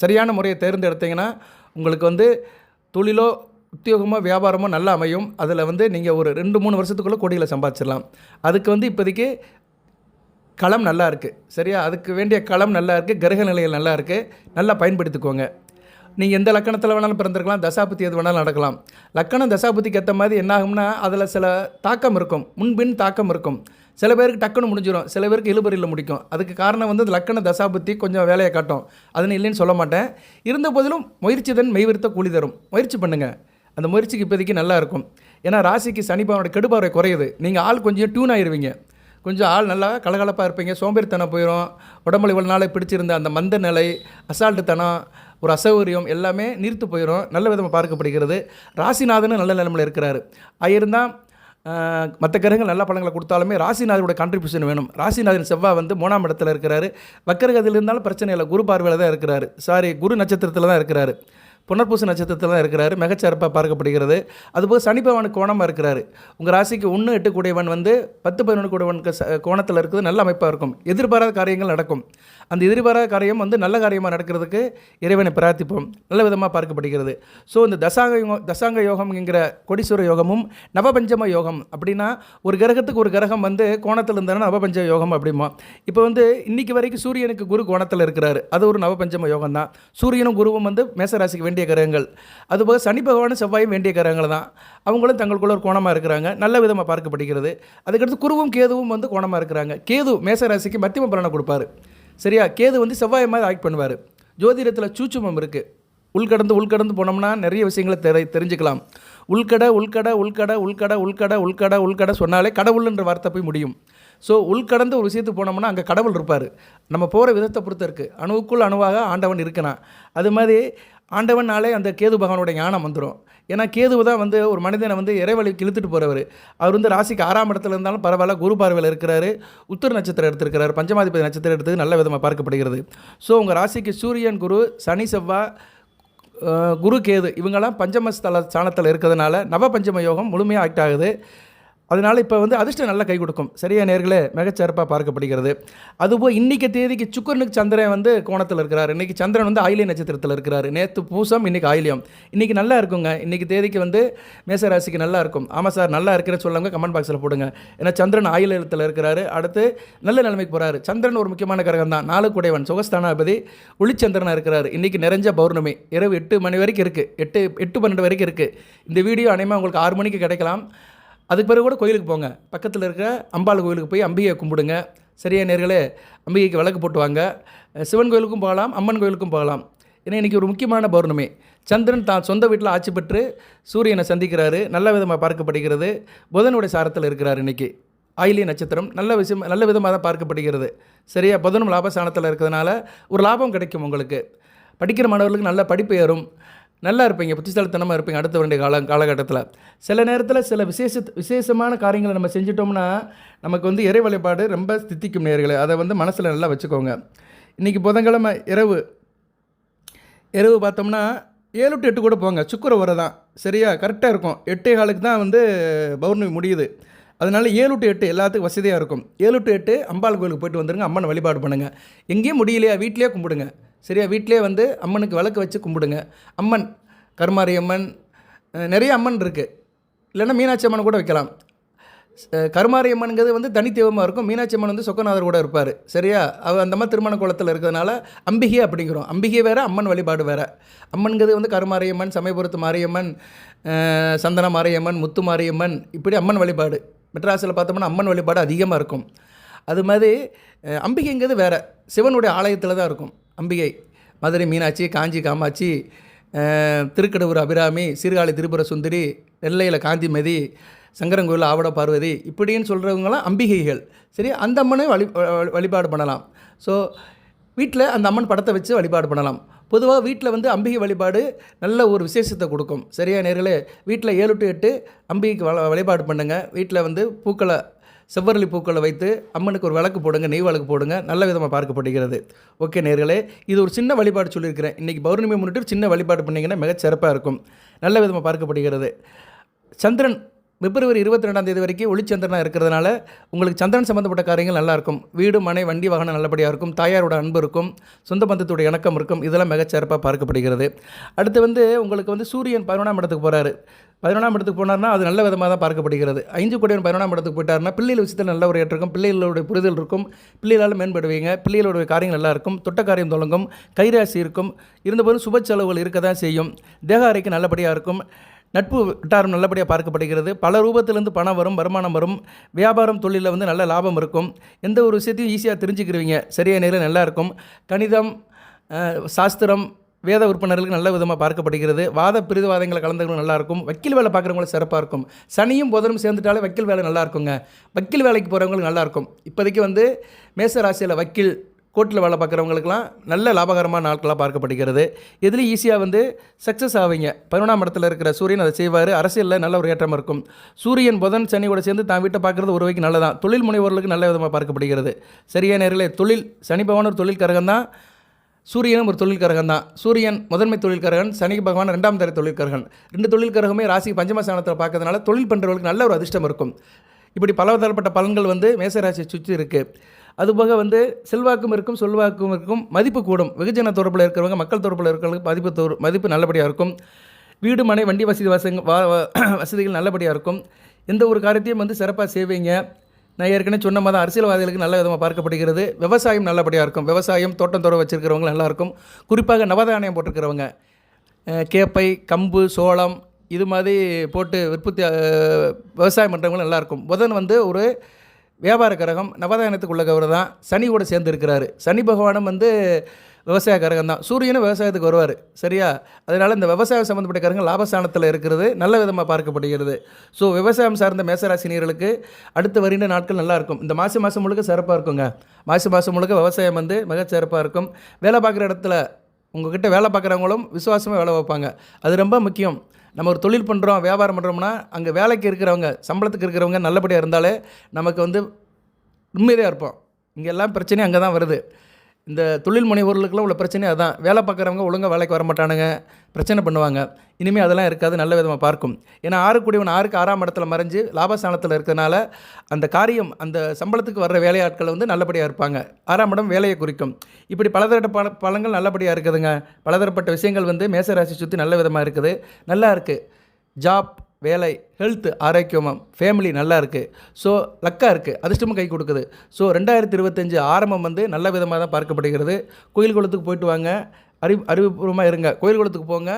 சரியான முறையை தேர்ந்தெடுத்தீங்கன்னா உங்களுக்கு வந்து தொழிலோ உத்தியோகமோ வியாபாரமோ நல்லா அமையும். அதில் வந்து நீங்கள் ஒரு 2-3 வருஷத்துக்குள்ளே கோடிகளை சம்பாதிச்சிடலாம். அதுக்கு வந்து இப்போதைக்கு களம் நல்லா இருக்குது. சரியா? அதுக்கு வேண்டிய களம் நல்லா இருக்குது, கிரக நிலைகள் நல்லா இருக்குது, நல்லா பயன்படுத்திக்கோங்க. நீங்கள் எந்த லக்கணத்தில் வேணாலும் பிறந்திருக்கலாம், தசாபுத்தி எது வேணாலும் நடக்கலாம். லக்கணம் தசாபுத்திக்கு ஏற்ற மாதிரி என்ன ஆகும்னா அதில் சில தாக்கம் இருக்கும், முன்பின் தாக்கம் இருக்கும். சில பேருக்கு டக்குன்னு முடிஞ்சிடும், சில பேருக்கு இழுபறியில் முடிக்கும். அதுக்கு காரணம் வந்து லக்கண தசாபுத்தி கொஞ்சம் வேலையை காட்டும். அதுன்னு இல்லைன்னு சொல்ல மாட்டேன். இருந்த போதிலும் முயற்சி தன் மெய்விருத்த கூலி தரும். முயற்சி பண்ணுங்கள். அந்த முயற்சிக்கு இப்போதைக்கு நல்லா இருக்கும். ஏன்னா ராசிக்கு சனிபாவோட கெடுபார்வை குறையுது. நீங்கள் ஆள் கொஞ்சம் டியூன் ஆயிடுவீங்க. கொஞ்சம் ஆள் நல்லா கலகலப்பாக இருப்பீங்க. சோம்பேறித்தனம் போயிடும். உடம்புல இவ்வளோ நாளை பிடிச்சிருந்த அந்த மந்த நிலை, அசால்ட்டுத்தனம், ஒரு அசௌகரியம் எல்லாமே நீர்த்து போயிடும். நல்ல விதமாக பார்க்கப்படுகிறது. ராசிநாதனும் நல்ல நிலைமையில் இருக்கிறாரு. ஆயிருந்தால் மற்ற கிரகங்கள் நல்ல பலன்களை கொடுத்தாலுமே ராசிநாதனோட கான்ட்ரிபியூஷன் வேணும். ராசிநாதன் செவ்வாய் வந்து 3ஆம் இடத்துல இருக்கிறாரு. வக்கரகதியில் இருந்தாலும் பிரச்சனை இல்லை. குரு பார்வையில் தான் இருக்கிறாரு. குரு நட்சத்திரத்தில் தான் இருக்கிறாரு. புனர்பூச நட்சத்திரத்தில் தான் இருக்கிறாரு. மிகச்சிறப்பாக பார்க்கப்படுகிறது. அதுபோக சனி பகவானுக்கு கோணமாக இருக்கிறாரு. உங்கள் ராசிக்கு 1-8 கூடியவன் வந்து 10-11 கூடியவனுக்கு கோணத்தில் இருக்குது. நல்ல அமைப்பாக இருக்கும். எதிர்பாராத காரியங்கள் நடக்கும். அந்த எதிர்பாராத காரியம் வந்து நல்ல காரியமாக நடக்கிறதுக்கு இறைவனை பிரார்த்திப்போம். நல்ல விதமாக பார்க்கப்படுகிறது. ஸோ இந்த தசாங்க யோகம்ங்கிற கொடீஸ்வர யோகமும் நவபஞ்சம யோகம் அப்படின்னா ஒரு கிரகத்துக்கு ஒரு கிரகம் வந்து கோணத்தில் இருந்தாலும் நவபஞ்ச யோகம் அப்படிமா. இப்போ வந்து இன்றைக்கி வரைக்கும் சூரியனுக்கு குரு கோணத்தில் இருக்கிறாரு. அது ஒரு நவபஞ்சம யோகம் தான். சூரியனும் குருவும் வந்து மேசராசிக்கு வேண்டிய கிரகங்கள். அதுபோக சனி பகவானும் செவ்வாயும் வேண்டிய கிரகங்கள் தான். அவங்களும் தங்களுக்குள்ள ஒரு கோணமாக இருக்கிறாங்க. நல்ல விதமாக பார்க்கப்படுகிறது. அதுக்கடுத்து குருவும் கேதுவும் வந்து கோணமாக இருக்கிறாங்க. கேது மேசராசிக்கு மத்தியம பலனை கொடுப்பாரு. சரியா? கேது வந்து செவ்வாய் மாதிரி ஆக்ட் பண்ணுவார். ஜோதிடத்தில் சூட்சுமம் இருக்குது. உள்கடந்து போனோம்னா நிறைய விஷயங்களை தெரிஞ்சுக்கலாம். உள்கடை சொன்னாலே கடவுள்ன்ற வார்த்தை போய் முடியும். ஸோ உள்கடந்து ஒரு விஷயத்துக்கு போனோம்னா அங்கே கடவுள் இருப்பார். நம்ம போகிற விதத்தை பொறுத்து இருக்குது. அணுவுக்குள் அணுவாக ஆண்டவன் இருக்கணும். அது மாதிரி ஆண்டவனாலே அந்த கேது பகவானுடைய ஞானம் வந்துடும். ஏன்னா கேதுவு தான் வந்து ஒரு மனிதனை வந்து இறைவழிக்கு இழுத்துட்டு போகிறவர். அவர் வந்து ராசிக்கு 6ஆம் இடத்துல இருந்தாலும் பரவாயில்ல, குரு பார்வையில் இருக்கிறாரு, உத்திர நட்சத்திரம் எடுத்திருக்கிறார், பஞ்சமாதிபதி நட்சத்திரம் எடுத்தது நல்ல விதமாக பார்க்கப்படுகிறது. ஸோ உங்கள் ராசிக்கு சூரியன், குரு, சனி, செவ்வாய், குரு, கேது இவங்கெல்லாம் பஞ்சமஸ்தல ஸ்தானத்தில் இருக்கிறதுனால நவபஞ்சம யோகம் முழுமையாக ஆக்ட் ஆகுது. அதனால் இப்போ வந்து அதிர்ஷ்டம் நல்லா கை கொடுக்கும். சரியா நேர்களே, மிகச்சிறப்பாக பார்க்கப்படுகிறது. அதுபோல் இன்றைக்கி தேதிக்கு சுக்கரனுக்கு சந்திரன் வந்து கோணத்தில் இருக்கிறார். இன்றைக்கி சந்திரன் வந்து ஆயிலிய நட்சத்திரத்தில் இருக்கிறார். நேற்று பூசம், இன்றைக்கி ஆயிலியம். இன்றைக்கி நல்லா இருக்குங்க. இன்றைக்கி தேதிக்கு வந்து மேசராசிக்கு நல்லா இருக்கும். ஆமாம் சார், நல்லா இருக்கிறேன்னு சொல்லுங்க, கமெண்ட் பாக்ஸில் போடுங்க. ஏன்னா சந்திரன் ஆயிலியத்தில் இருக்கிறாரு. அடுத்து நல்ல நிலைமைக்கு போகிறாரு. சந்திரன் ஒரு முக்கியமான கிரகம் தான், 4 குடைவன், சுகஸ்தானாதிபதி, ஒளிச்சந்திரனாக இருக்கிறார். இன்றைக்கி நிறைஞ்ச பௌர்ணமி, இரவு 8 மணி வரைக்கும் இருக்குது, 8-12 வரைக்கும் இருக்குது. இந்த வீடியோ அனைமா உங்களுக்கு 6 மணிக்கு கிடைக்கலாம். அதுக்கு பிறகு கூட கோயிலுக்கு போங்க, பக்கத்தில் இருக்கிற அம்பாள் கோயிலுக்கு போய் அம்பிகையை கும்பிடுங்க. சரியா நேர்களே, அம்பிகைக்கு விளக்கு போட்டு வாங்க. சிவன் கோயிலுக்கும் போகலாம், அம்மன் கோயிலுக்கும் போகலாம். ஏன்னா இன்றைக்கி ஒரு முக்கியமான பௌர்ணமி. சந்திரன் தான் சொந்த வீட்டில் ஆட்சி பெற்று சூரியனை சந்திக்கிறாரு. நல்ல விதமாக பார்க்கப்படுகிறது. புதனுடைய சாரத்தில் இருக்கிறார். இன்றைக்கி ஆயிலிய நட்சத்திரம் நல்ல விதமாக தான் பார்க்கப்படுகிறது. சரியா, புதனும் லாபஸ்தானத்தில் இருக்கிறதுனால ஒரு லாபம் கிடைக்கும். உங்களுக்கு படிக்கிற மாணவர்களுக்கு நல்ல படிப்பு ஏறும், நல்லா இருப்பீங்க, புத்திசாலித்தனமாக இருப்பீங்க அடுத்த வேண்டிய காலகட்டத்தில். சில நேரத்தில் சில விசேஷமான காரியங்களை நம்ம செஞ்சிட்டோம்னா நமக்கு வந்து இறை வழிபாடு ரொம்ப ஸ்தித்திக்கும் நேர்களே. அதை வந்து மனசில் நல்லா வச்சுக்கோங்க. இன்றைக்கி புதன்கிழமை இரவு பார்த்தோம்னா 7 to 8 கூட போங்க, சுக்கிர உரை தான். சரியா, கரெக்டாக இருக்கும். 8:15 தான் வந்து பௌர்ணமி முடியுது. அதனால் 7 to 8 எல்லாத்துக்கும் வசதியாக இருக்கும். 7 to 8 அம்பாள் கோயிலுக்கு போய்ட்டு வந்துடுங்க, அம்மன் வழிபாடு பண்ணுங்கள். எங்கேயும் முடியலையா, வீட்டிலே கும்பிடுங்க. சரியா, வீட்டிலே வந்து அம்மனுக்கு விளக்கு வச்சு கும்பிடுங்க. அம்மன், கருமாரி அம்மன், நிறைய அம்மன் இருக்குது. இல்லைன்னா மீனாட்சி அம்மன் கூட வைக்கலாம். கருமாரி அம்மனுங்கிறது வந்து தனித்தெய்வமாக இருக்கும். மீனாட்சி அம்மன் வந்து சொக்கநாதர் கூட இருப்பார். சரியா, அந்த மாதிரி திருமண குளத்தில் இருக்கிறதுனால அம்பிகை அப்படிங்கிறோம். அம்பிகை வேறு, அம்மன் வழிபாடு வேறு. அம்மன்கிறது வந்து கருமாரியம்மன், சமயபுரத்து மாரியம்மன், சந்தன மாரியம்மன், முத்து மாரியம்மன், இப்படி அம்மன் வழிபாடு. மெட்ராஸில் பார்த்தோம்னா அம்மன் வழிபாடு அதிகமாக இருக்கும். அது மாதிரி அம்பிகைங்கிறது வேறு, சிவனுடைய ஆலயத்தில் தான் இருக்கும் அம்பிகை. மதுரை மீனாட்சி, காஞ்சி காமாட்சி, திருக்கடவுர் அபிராமி, சீர்காழி திரிபுர சுந்தரி, நெல்லையில் காந்திமதி, சங்கரங்கோயில் ஆவட பார்வதி, இப்படின்னு சொல்கிறவங்களாம் அம்பிகைகள். சரி, அந்த அம்மனை வழிபாடு பண்ணலாம். ஸோ வீட்டில் அந்த அம்மன் படத்தை வச்சு வழிபாடு பண்ணலாம். பொதுவாக வீட்டில் வந்து அம்பிகை வழிபாடு நல்ல ஒரு விசேஷத்தை கொடுக்கும். சரியா நேர்களே, வீட்டில் 7 to 8 அம்பிகைக்கு வழிபாடு பண்ணுங்கள். வீட்டில் வந்து செவ்வரளி பூக்களை வைத்து அம்மனுக்கு ஒரு விளக்கு போடுங்க, நெய் விளக்கு போடுங்க. நல்ல விதமாக பார்க்கப்படுகிறது. ஓகே நேர்களே, இது ஒரு சின்ன வழிபாடு சொல்லியிருக்கிறேன். இன்றைக்கி பௌர்ணமி முன்னிட்டு சின்ன வழிபாடு பண்ணிங்கன்னா மிகச்சிறப்பாக இருக்கும். நல்ல விதமாக பார்க்கப்படுகிறது. சந்திரன் பிப்ரவரி 22 வரைக்கும் ஒளிச்சந்திரனாக இருக்கிறதுனால உங்களுக்கு சந்திரன் சம்மந்தப்பட்ட காரியங்கள் நல்லாயிருக்கும். வீடு, மனை, வண்டி, வாகனம் நல்லபடியாக இருக்கும். தாயாரோட அன்பு இருக்கும், சொந்த பந்தத்தோட இணக்கம் இருக்கும். இதெல்லாம் மிகச்சிறப்பாக பார்க்கப்படுகிறது. அடுத்து வந்து உங்களுக்கு வந்து சூரியன் 11ஆம் இடத்துக்கு போகிறாரு. 11ஆம் இடத்துக்கு போனார்னா அது நல்ல விதமாக தான் பார்க்கப்படுகிறது. 5 குடையன் 11ஆம் இடத்துக்கு போயிட்டார்னா பிள்ளைகள் விஷயத்தில் நல்ல ஒரு ஏற்றம், பிள்ளைகளுடைய புரிதல் இருக்கும், பிள்ளைகளால் மேம்படுவீங்க, பிள்ளைகளுடைய காரியங்கள் நல்லா இருக்கும், தொட்ட காரியம் தொடங்கும், கைராசி இருக்கும். இருந்தபோதும் சுப செலவுகள் இருக்க தான் செய்யும். தேக ஆரோக்கியம் நல்லபடியாக இருக்கும். நட்பு வட்டாரம் நல்லபடியாக பார்க்கப்படுகிறது. பல ரூபத்திலேருந்து பணம் வரும், வருமானம் வரும். வியாபாரம், தொழிலில் வந்து நல்ல லாபம் இருக்கும். எந்த ஒரு விஷயத்தையும் ஈஸியாக தெரிஞ்சுக்கிடுவீங்க. சரியாக நேரம் நல்லா இருக்கும். கணிதம், சாஸ்திரம், வேத உறுப்பினர்களுக்கு நல்ல விதமாக பார்க்கப்படுகிறது. பிரதிவாதங்களை கலந்துகளும் நல்லாயிருக்கும். வக்கீல் வேலை பார்க்குறவங்களுக்கு சிறப்பாக இருக்கும். சனியும் புதனும் சேர்ந்துட்டாலே வக்கீல் வேலை நல்லா இருக்குங்க. வக்கீல் வேலைக்கு போகிறவங்களுக்கு நல்லாயிருக்கும். இப்போதைக்கு வந்து மேச ராசியில் வக்கீல், கோர்ட்டில் வேலை பார்க்குறவங்களுக்குலாம் நல்ல லாபகரமான நாட்களாக பார்க்கப்படுகிறது. எதுலேயும் ஈஸியாக வந்து சக்ஸஸ் ஆவீங்க. 11ஆம் இடத்துல இருக்கிற சூரியன் அதை செய்வார். அரசியலில் நல்ல ஒரு ஏற்றம் இருக்கும். சூரியன், புதன், சனியோட சேர்ந்து தான் வீட்டை பார்க்குறது ஒரு வகைக்கு நல்லதான். தொழில் முனைவோர்களுக்கு நல்ல விதமாக பார்க்கப்படுகிறது. சரியா நேர்களே, சனி பகவான் ஒரு தொழில் கரகம் தான், சூரியனும் ஒரு தொழில் கரகம் தான். சூரியன் முதன்மை தொழில் கரகன், சனி பகவான் 2ஆம் தர தொழில் கரகன். 2 தொழில் கரகமே ராசி பஞ்சமஸ்தானத்தில் பார்க்கறதுனால தொழில் பண்ணுறவர்களுக்கு நல்ல ஒரு அதிர்ஷ்டம் இருக்கும். இப்படி பலதரப்பட்ட பலன்கள் வந்து மேசராசியை சுற்றி இருக்குது. அதுபோக வந்து செல்வாக்கும் இருக்கும், சொல்வாக்கும் இருக்கும், மதிப்பு கூடும். வெகுஜன தொடர்பில் இருக்கிறவங்க, மக்கள் தொடர்பில் இருக்கிறவங்களுக்கு மதிப்பு நல்லபடியாக இருக்கும். வீடு, மனை, வண்டி வசதிகள் நல்லபடியாக இருக்கும். எந்த ஒரு காரியத்தையும் வந்து சிறப்பாக செய்வீங்க. நான் ஏற்கனவே சொன்ன மாதிரி அரசியல்வாதிகளுக்கு நல்ல விதமாக பார்க்கப்படுகிறது. விவசாயம் நல்லபடியாக இருக்கும். விவசாயம், தோட்டம் துறவு வச்சுருக்கிறவங்க நல்லாயிருக்கும். குறிப்பாக நவதானியம் போட்டிருக்கிறவங்க, கேப்பை, கம்பு, சோளம் இது மாதிரி போட்டு விவசாயம் பண்ணுறவங்களும் நல்லாயிருக்கும். புதன் வந்து ஒரு வியாபார கரகம், நவதானியத்துக்கு உள்ள கவர் தான். சனி கூட சேர்ந்து இருக்கிறாரு. சனி பகவானும் வந்து விவசாய கரகம் தான். சூரியனும் விவசாயத்துக்கு வருவார். சரியா, அதனால் இந்த விவசாயம் சம்மந்தப்பட்ட கரகம் லாபஸ்தானத்தில் இருக்கிறது நல்ல விதமாக பார்க்கப்படுகிறது. ஸோ விவசாயம் சார்ந்த மேசராசினியர்களுக்கு அடுத்து வருகின்ற நாட்கள் நல்லாயிருக்கும். இந்த மாதம் முழுக்க சிறப்பாக இருக்குங்க. மாதம் முழுக்க விவசாயம் வந்து மிக சிறப்பாக இருக்கும். வேலை பார்க்குற இடத்துல உங்கள்கிட்ட வேலை பார்க்குறவங்களும் விசுவாசமாக வேலை வைப்பாங்க. அது ரொம்ப முக்கியம். நம்ம ஒரு தொழில் பண்ணுறோம், வியாபாரம் பண்ணுறோம்னா அங்கே வேலைக்கு இருக்கிறவங்க, சம்பளத்துக்கு இருக்கிறவங்க நல்லபடியாக இருந்தாலே நமக்கு வந்து நிம்மதியாக இருப்போம். இங்கே எல்லாம் பிரச்சனையும் அங்கே தான் வருது. இந்த தொழில் முனைவோர்களுக்கெல்லாம் உள்ள பிரச்சனை அதான். வேலை பார்க்குறவங்க ஒழுங்காக வேலைக்கு வர மாட்டானுங்க, பிரச்சனை பண்ணுவாங்க. இனிமேல் அதெல்லாம் இருக்காது, நல்ல விதமாக பார்க்கும். ஏன்னா 6 ஆறுக்கு 6ஆம் இடத்துல மறைஞ்சு லாபஸ்தானத்தில் இருக்கிறனால அந்த காரியம், அந்த சம்பளத்துக்கு வர்ற வேலையாட்கள் வந்து நல்லபடியாக இருப்பாங்க. 6ஆம் இடம் வேலையை குறிக்கும். இப்படி பலதரப்பட்ட பலங்கள் நல்லபடியாக இருக்குதுங்க. பலதரப்பட்ட விஷயங்கள் வந்து மேசராசி சுற்றி நல்ல விதமாக இருக்குது, நல்லா இருக்குது. ஜாப், வேலை, ஹெல்த், ஆரோக்கியமும், ஃபேமிலி நல்லா இருக்குது. ஸோ லக்காக இருக்குது, அதிர்ஷ்டமும் கை கொடுக்குது. ஸோ 2025 ஆரம்பம் வந்து நல்ல விதமாக தான் பார்க்கப்படுகிறது. கோயில் குளத்துக்கு போயிட்டு வாங்க, அறிவுபூர்வமாக இருங்க. கோயில் குளத்துக்கு போங்க,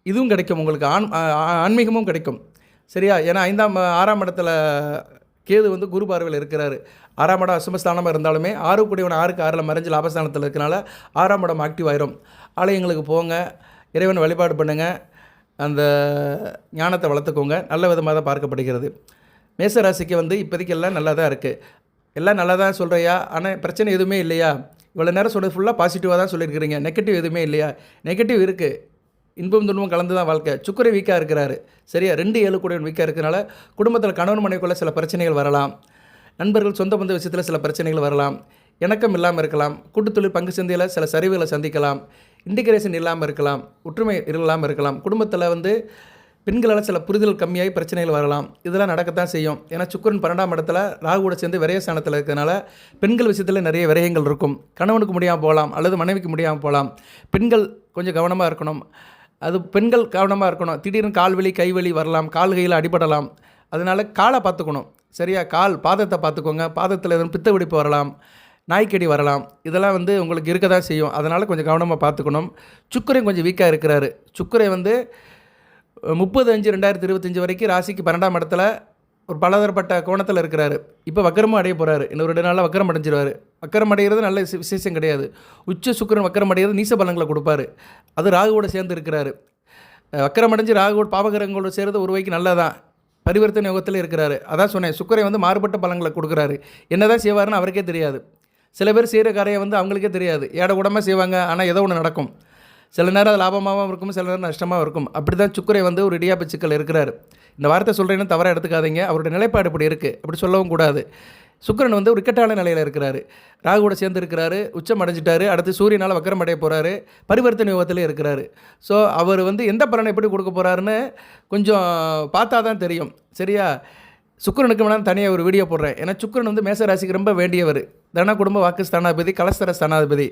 இதுவும் கிடைக்கும் உங்களுக்கு, ஆன்மீகமும் கிடைக்கும். சரியா? ஏன்னா 6ஆம் இடத்துல கேது வந்து குரு பார்வையில் இருக்கிறாரு. 6ஆம் இடம் அசுமஸ்தானமாக இருந்தாலுமே 6 6 மறைஞ்சு லாபஸ்தானத்தில் இருக்கனால 6ஆம் இடம் ஆக்டிவ் ஆயிரும். ஆலயங்களுக்கு போங்க, இறைவன் வழிபாடு பண்ணுங்கள், அந்த ஞானத்தை வளர்த்துக்கோங்க. நல்ல விதமாக தான் பார்க்கப்படுகிறது. மேசராசிக்கு வந்து இப்போதைக்கு எல்லாம் நல்லா தான் இருக்குது. எல்லாம் நல்லா தான் சொல்கிறியா, ஆனால் பிரச்சனை எதுவுமே இல்லையா? இவ்வளோ நேரம் சொல்கிறது ஃபுல்லாக பாசிட்டிவாக தான் சொல்லியிருக்கிறீங்க. நெகட்டிவ் எதுவுமே இல்லையா? நெகட்டிவ் இருக்குது. இன்பம் துன்பம் கலந்து தான் வாழ்க்கை. சுக்கிரன் வீக்காக இருக்கிறாரு. சரியா? 2 7 வீக்காக இருக்கிறனால குடும்பத்தில் கணவன் மனைவிக்குள்ளே சில பிரச்சனைகள் வரலாம். நண்பர்கள் சொந்த பந்த விஷயத்தில் சில பிரச்சனைகள் வரலாம். இணக்கம் இல்லாமல் இருக்கலாம். கூட்டுத்தொழில் பங்கு சந்தையில் சில சரிவுகளை சந்திக்கலாம். இன்டிகிரேஷன் இல்லாமல் இருக்கலாம். ஒற்றுமை இல்லாமல் இருக்கலாம். குடும்பத்தில் வந்து பெண்களால் சில புரிதல் கம்மியாகி பிரச்சனைகள் வரலாம். இதெல்லாம் நடக்கத்தான் செய்யும். ஏன்னா சுக்கிரன் 12ஆம் இடத்துல ராகுவோட சேர்ந்து விரயஸ்தானத்தில் இருக்கிறதுனால பெண்கள் விஷயத்தில் நிறைய விரயங்கள் இருக்கும். கணவனுக்கு முடியாமல் போகலாம், அல்லது மனைவிக்கு முடியாமல் போகலாம். பெண்கள் கொஞ்சம் கவனமாக இருக்கணும். அது பெண்கள் கவனமாக இருக்கணும். திடீர்னு கால்வலி கைவலி வரலாம், கால் கையில் அடிபடலாம். அதனால் காலை பார்த்துக்கணும். சரியா? பாதத்தை பார்த்துக்கோங்க. பாதத்தில் எதுவும் பித்த வெடிப்பு வரலாம், நாய்க்கடி வரலாம். இதெல்லாம் வந்து உங்களுக்கு இருக்க தான் செய்யும். அதனால் கொஞ்சம் கவனமாக பார்த்துக்கணும். சுக்கிரன் கொஞ்சம் வீக்காக இருக்கிறாரு. சுக்கிரன் வந்து 30/5/2025 வரைக்கும் ராசிக்கு 12ஆம் இடத்துல ஒரு பலதரப்பட்ட கோணத்தில் இருக்கிறாரு. இப்போ வக்கரமும் அடைய போகிறாரு. இன்னும் 2 நாளில் வக்கரம் அடைஞ்சிருவார். வக்கரம் அடைகிறது நல்ல விசேஷம் கிடையாது. உச்ச சுக்கிரன் வக்கரம் அடைகிறது நீச பலங்களை கொடுப்பாரு. அது ராகுவோட சேர்ந்து இருக்கிறாரு. வக்கரம் அடைஞ்சு ராகுவோட பாவகிரகங்களோடு சேர்ந்து ஒரு வகைக்கு நல்லதான். பரிவர்த்தனை யோகத்தில் இருக்கிறாரு. அதான் சொன்னேன், சுக்கிரன் வந்து மாறுபட்ட பலங்களை கொடுக்குறாரு. என்னதான் செய்வாருன்னு அவருக்கே தெரியாது. சில பேர் செய்கிற காரியம் வந்து அவங்களுக்கே தெரியாது. ஏட கூடமாக செய்வாங்க, ஆனால் ஏதோ ஒன்று நடக்கும். சில நேரம் அது லாபமாகவும் இருக்கும், சில நேரம் நஷ்டமாக இருக்கும். அப்படி தான் சுக்கிரன் வந்து ஒரு இடியாப்ப சிக்கல் இருக்கிறார். இந்த வார்த்தை சொல்கிறேன்னு தவறாக எடுத்துக்காதீங்க. அவருடைய நிலைப்பாடு இப்படி இருக்குது, அப்படி சொல்லவும் கூடாது. சுக்கிரன் வந்து ஒரு இக்கட்டான நிலையில் இருக்கிறாரு. ராகுவோட சேர்ந்து இருக்கிறாரு, உச்சம் அடைஞ்சிட்டாரு. அடுத்து சூரியனால் வக்கரம் அடைய போகிறாரு, பரிவர்த்தனை யோகத்திலே இருக்கிறாரு. ஸோ அவர் வந்து எந்த பலனை எப்படி கொடுக்க போகிறாருன்னு கொஞ்சம் பார்த்தா தான் தெரியும். சரியா? சுக்கிரனுக்கு வேணாலும் தனியாக ஒரு வீடியோ போடுறேன். ஏன்னா சுக்கிரன் வந்து மேசராசிக்கு ரொம்ப வேண்டியவர். தன குடும்ப வாக்கு ஸ்தானாதிபதி, கலஸ்தர ஸ்தானாதிபதி.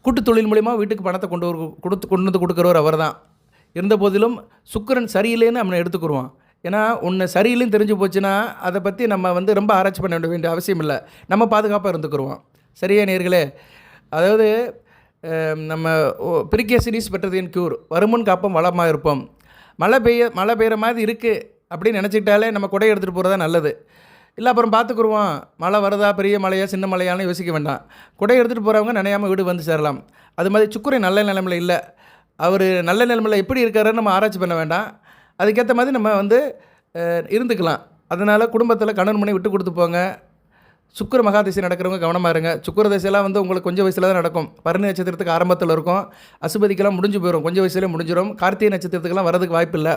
கூட்டு தொழில் மூலிமா வீட்டுக்கு பணத்தை கொண்டு வந்து கொடுக்குறவர் அவர் தான். இருந்த போதிலும் சுக்கிரன் சரியில்லைன்னு நம்ம எடுத்துக்குருவோம். ஏன்னா ஒன்று சரியில்லைன்னு தெரிஞ்சு போச்சுன்னா அதை பற்றி நம்ம வந்து ரொம்ப ஆராய்ச்சி பண்ண வேண்டிய அவசியம் இல்லை. நம்ம பாதுகாப்பாக இருந்துக்குருவோம். சரியா நேயர்களே? அதாவது நம்ம பிரிக்கே சீரிஸ் பெற்றது என் க்யூர், வருமுன் காப்போம் வளமாக இருப்போம். மழை பெய்கிற மாதிரி இருக்குது அப்படின்னு நினச்சிக்கிட்டாலே நம்ம கொடை எடுத்துகிட்டு போகிறது தான் நல்லது. இல்லை அப்புறம் பார்த்துக்குருவோம், மழை வருதா, பெரிய மழையா சின்ன மழையானு யோசிக்க வேண்டாம். கொடை எடுத்துகிட்டு போகிறவங்க நினையாமல் வீடு வந்து சேரலாம். அது மாதிரி சுக்கிரன் நல்ல நிலைமையில் இல்லை. அவர் நல்ல நிலைமையில் எப்படி இருக்காருன்னு நம்ம ஆராய்ச்சி பண்ண வேண்டாம். அதுக்கேற்ற மாதிரி நம்ம வந்து இருந்துக்கலாம். அதனால் குடும்பத்தில் கணவன் மனைவி விட்டு கொடுத்து போங்க. சுக்கிர மகாதிசை நடக்கிறவங்க கவனமாக இருங்க. சுக்கிர திசையெல்லாம் வந்து உங்களுக்கு கொஞ்சம் வயசில் தான் நடக்கும். பரணி நட்சத்திரத்துக்கு ஆரம்பத்தில் இருக்கும், அசுபதிக்கெல்லாம் முடிஞ்சு போயிடும், கொஞ்சம் வயசுலேயே முடிஞ்சிடும். கார்த்திகை நட்சத்திரத்துக்கெல்லாம் வரதுக்கு வாய்ப்பு இல்லை.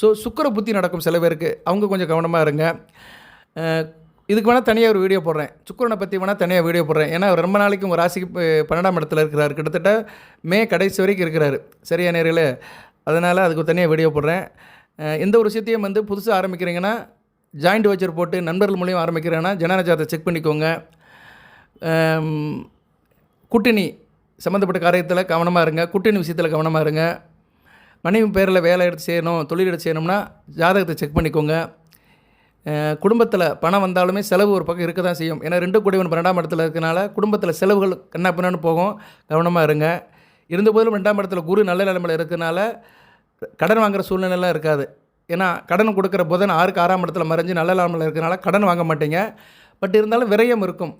ஸோ சுக்கிர புத்தி நடக்கும் சில பேருக்கு, அவங்க கொஞ்சம் கவனமாக இருங்க. இதுக்கு வேணால் தனியாக ஒரு வீடியோ போடுறேன், சுக்கிரனை பற்றி வேணால் தனியாக வீடியோ போடுறேன். ஏன்னா ரொம்ப நாளைக்கு உங்கள் ராசிக்கு 12ஆம் இடத்துல இருக்கிறார், கிட்டத்தட்ட மே கடைசி வரைக்கும் இருக்கிறாரு. சரியா நேர்களே? அதனால் அதுக்கு தனியாக வீடியோ போடுறேன். எந்த ஒரு விஷயத்தையும் வந்து புதுசாக ஆரம்பிக்கிறீங்கன்னா ஜாயிண்ட் வச்சர் போட்டு நண்பர்கள் மூலியம் ஆரம்பிக்கிறேன்னா ஜனனஜாதத்தை செக் பண்ணிக்கோங்க. கூட்டணி சம்மந்தப்பட்ட காரியத்தில் கவனமாக இருங்க. கூட்டணி விஷயத்தில் கவனமாக இருங்க. மனைவி பேரில் வேலை எடுத்து செய்யணும், தொழில் எடுத்து செய்யணும்னா ஜாதகத்தை செக் பண்ணிக்கோங்க. குடும்பத்தில் பணம் வந்தாலுமே செலவு ஒரு பக்கம் இருக்க தான் செய்யும். ஏன்னா 2 கூடியவன் 12ஆம் இடத்துல இருக்கனால குடும்பத்தில் செலவுகள் என்ன பண்ணு போகும், கவனமாக இருங்க. இருந்தபோதிலும் 2ஆம் இடத்துல குரு நல்ல நிலைமையில் இருக்கிறனால கடன் வாங்குகிற சூழ்நிலைலாம் இருக்காது. ஏன்னா கடன் கொடுக்குற புதன் 6ஆம் இடத்துல மறைஞ்சு நல்ல நிலைமையில் இருக்கிறனால கடன் வாங்க மாட்டீங்க. பட் இருந்தாலும் விரயம் இருக்கும்.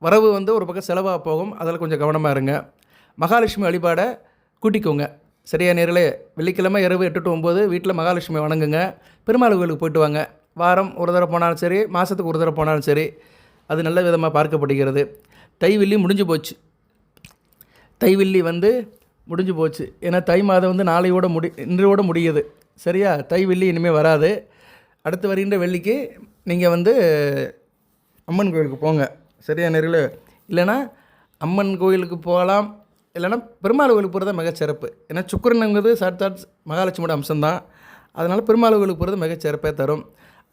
வரவு வந்து ஒரு பக்கம் செலவாக போகும். அதில் கொஞ்சம் கவனமாக இருங்க. மகாலட்சுமி வழிபாடை கூட்டிக்கோங்க. சரியா நேர்களே? வெள்ளிக்கிழமை இரவு 8 to 9 வீட்டில் மகாலட்சுமி வணங்குங்க. பெருமாள் கோயிலுக்கு போய்ட்டு வாங்க. வாரம் ஒரு தடவை போனாலும் சரி, மாதத்துக்கு ஒரு தடவை போனாலும் சரி, அது நல்ல விதமாக பார்க்கப்படுகிறது. தைவில்லி முடிஞ்சு போச்சு. தைவில்லி வந்து முடிஞ்சு போச்சு. ஏன்னா தை மாதம் வந்து நாளையோட இன்றோட முடியுது. சரியா? தை வெள்ளி இனிமேல் வராது. அடுத்து வருகின்ற வெள்ளிக்கு நீங்கள் வந்து அம்மன் கோயிலுக்கு போங்க. சரியா நேர்களே? இல்லைன்னா அம்மன் கோயிலுக்கு போகலாம், இல்லைன்னா பெருமாள் கோயிலுக்கு போகிறது மிகச்சிறப்பு. ஏன்னா சுக்கிரனுங்கிறது சாட்சாத் மகாலட்சுமியோட அம்சம்தான். அதனால் பெருமாள் கோயிலுக்கு போகிறது மிகச்சிறப்பே தரும்.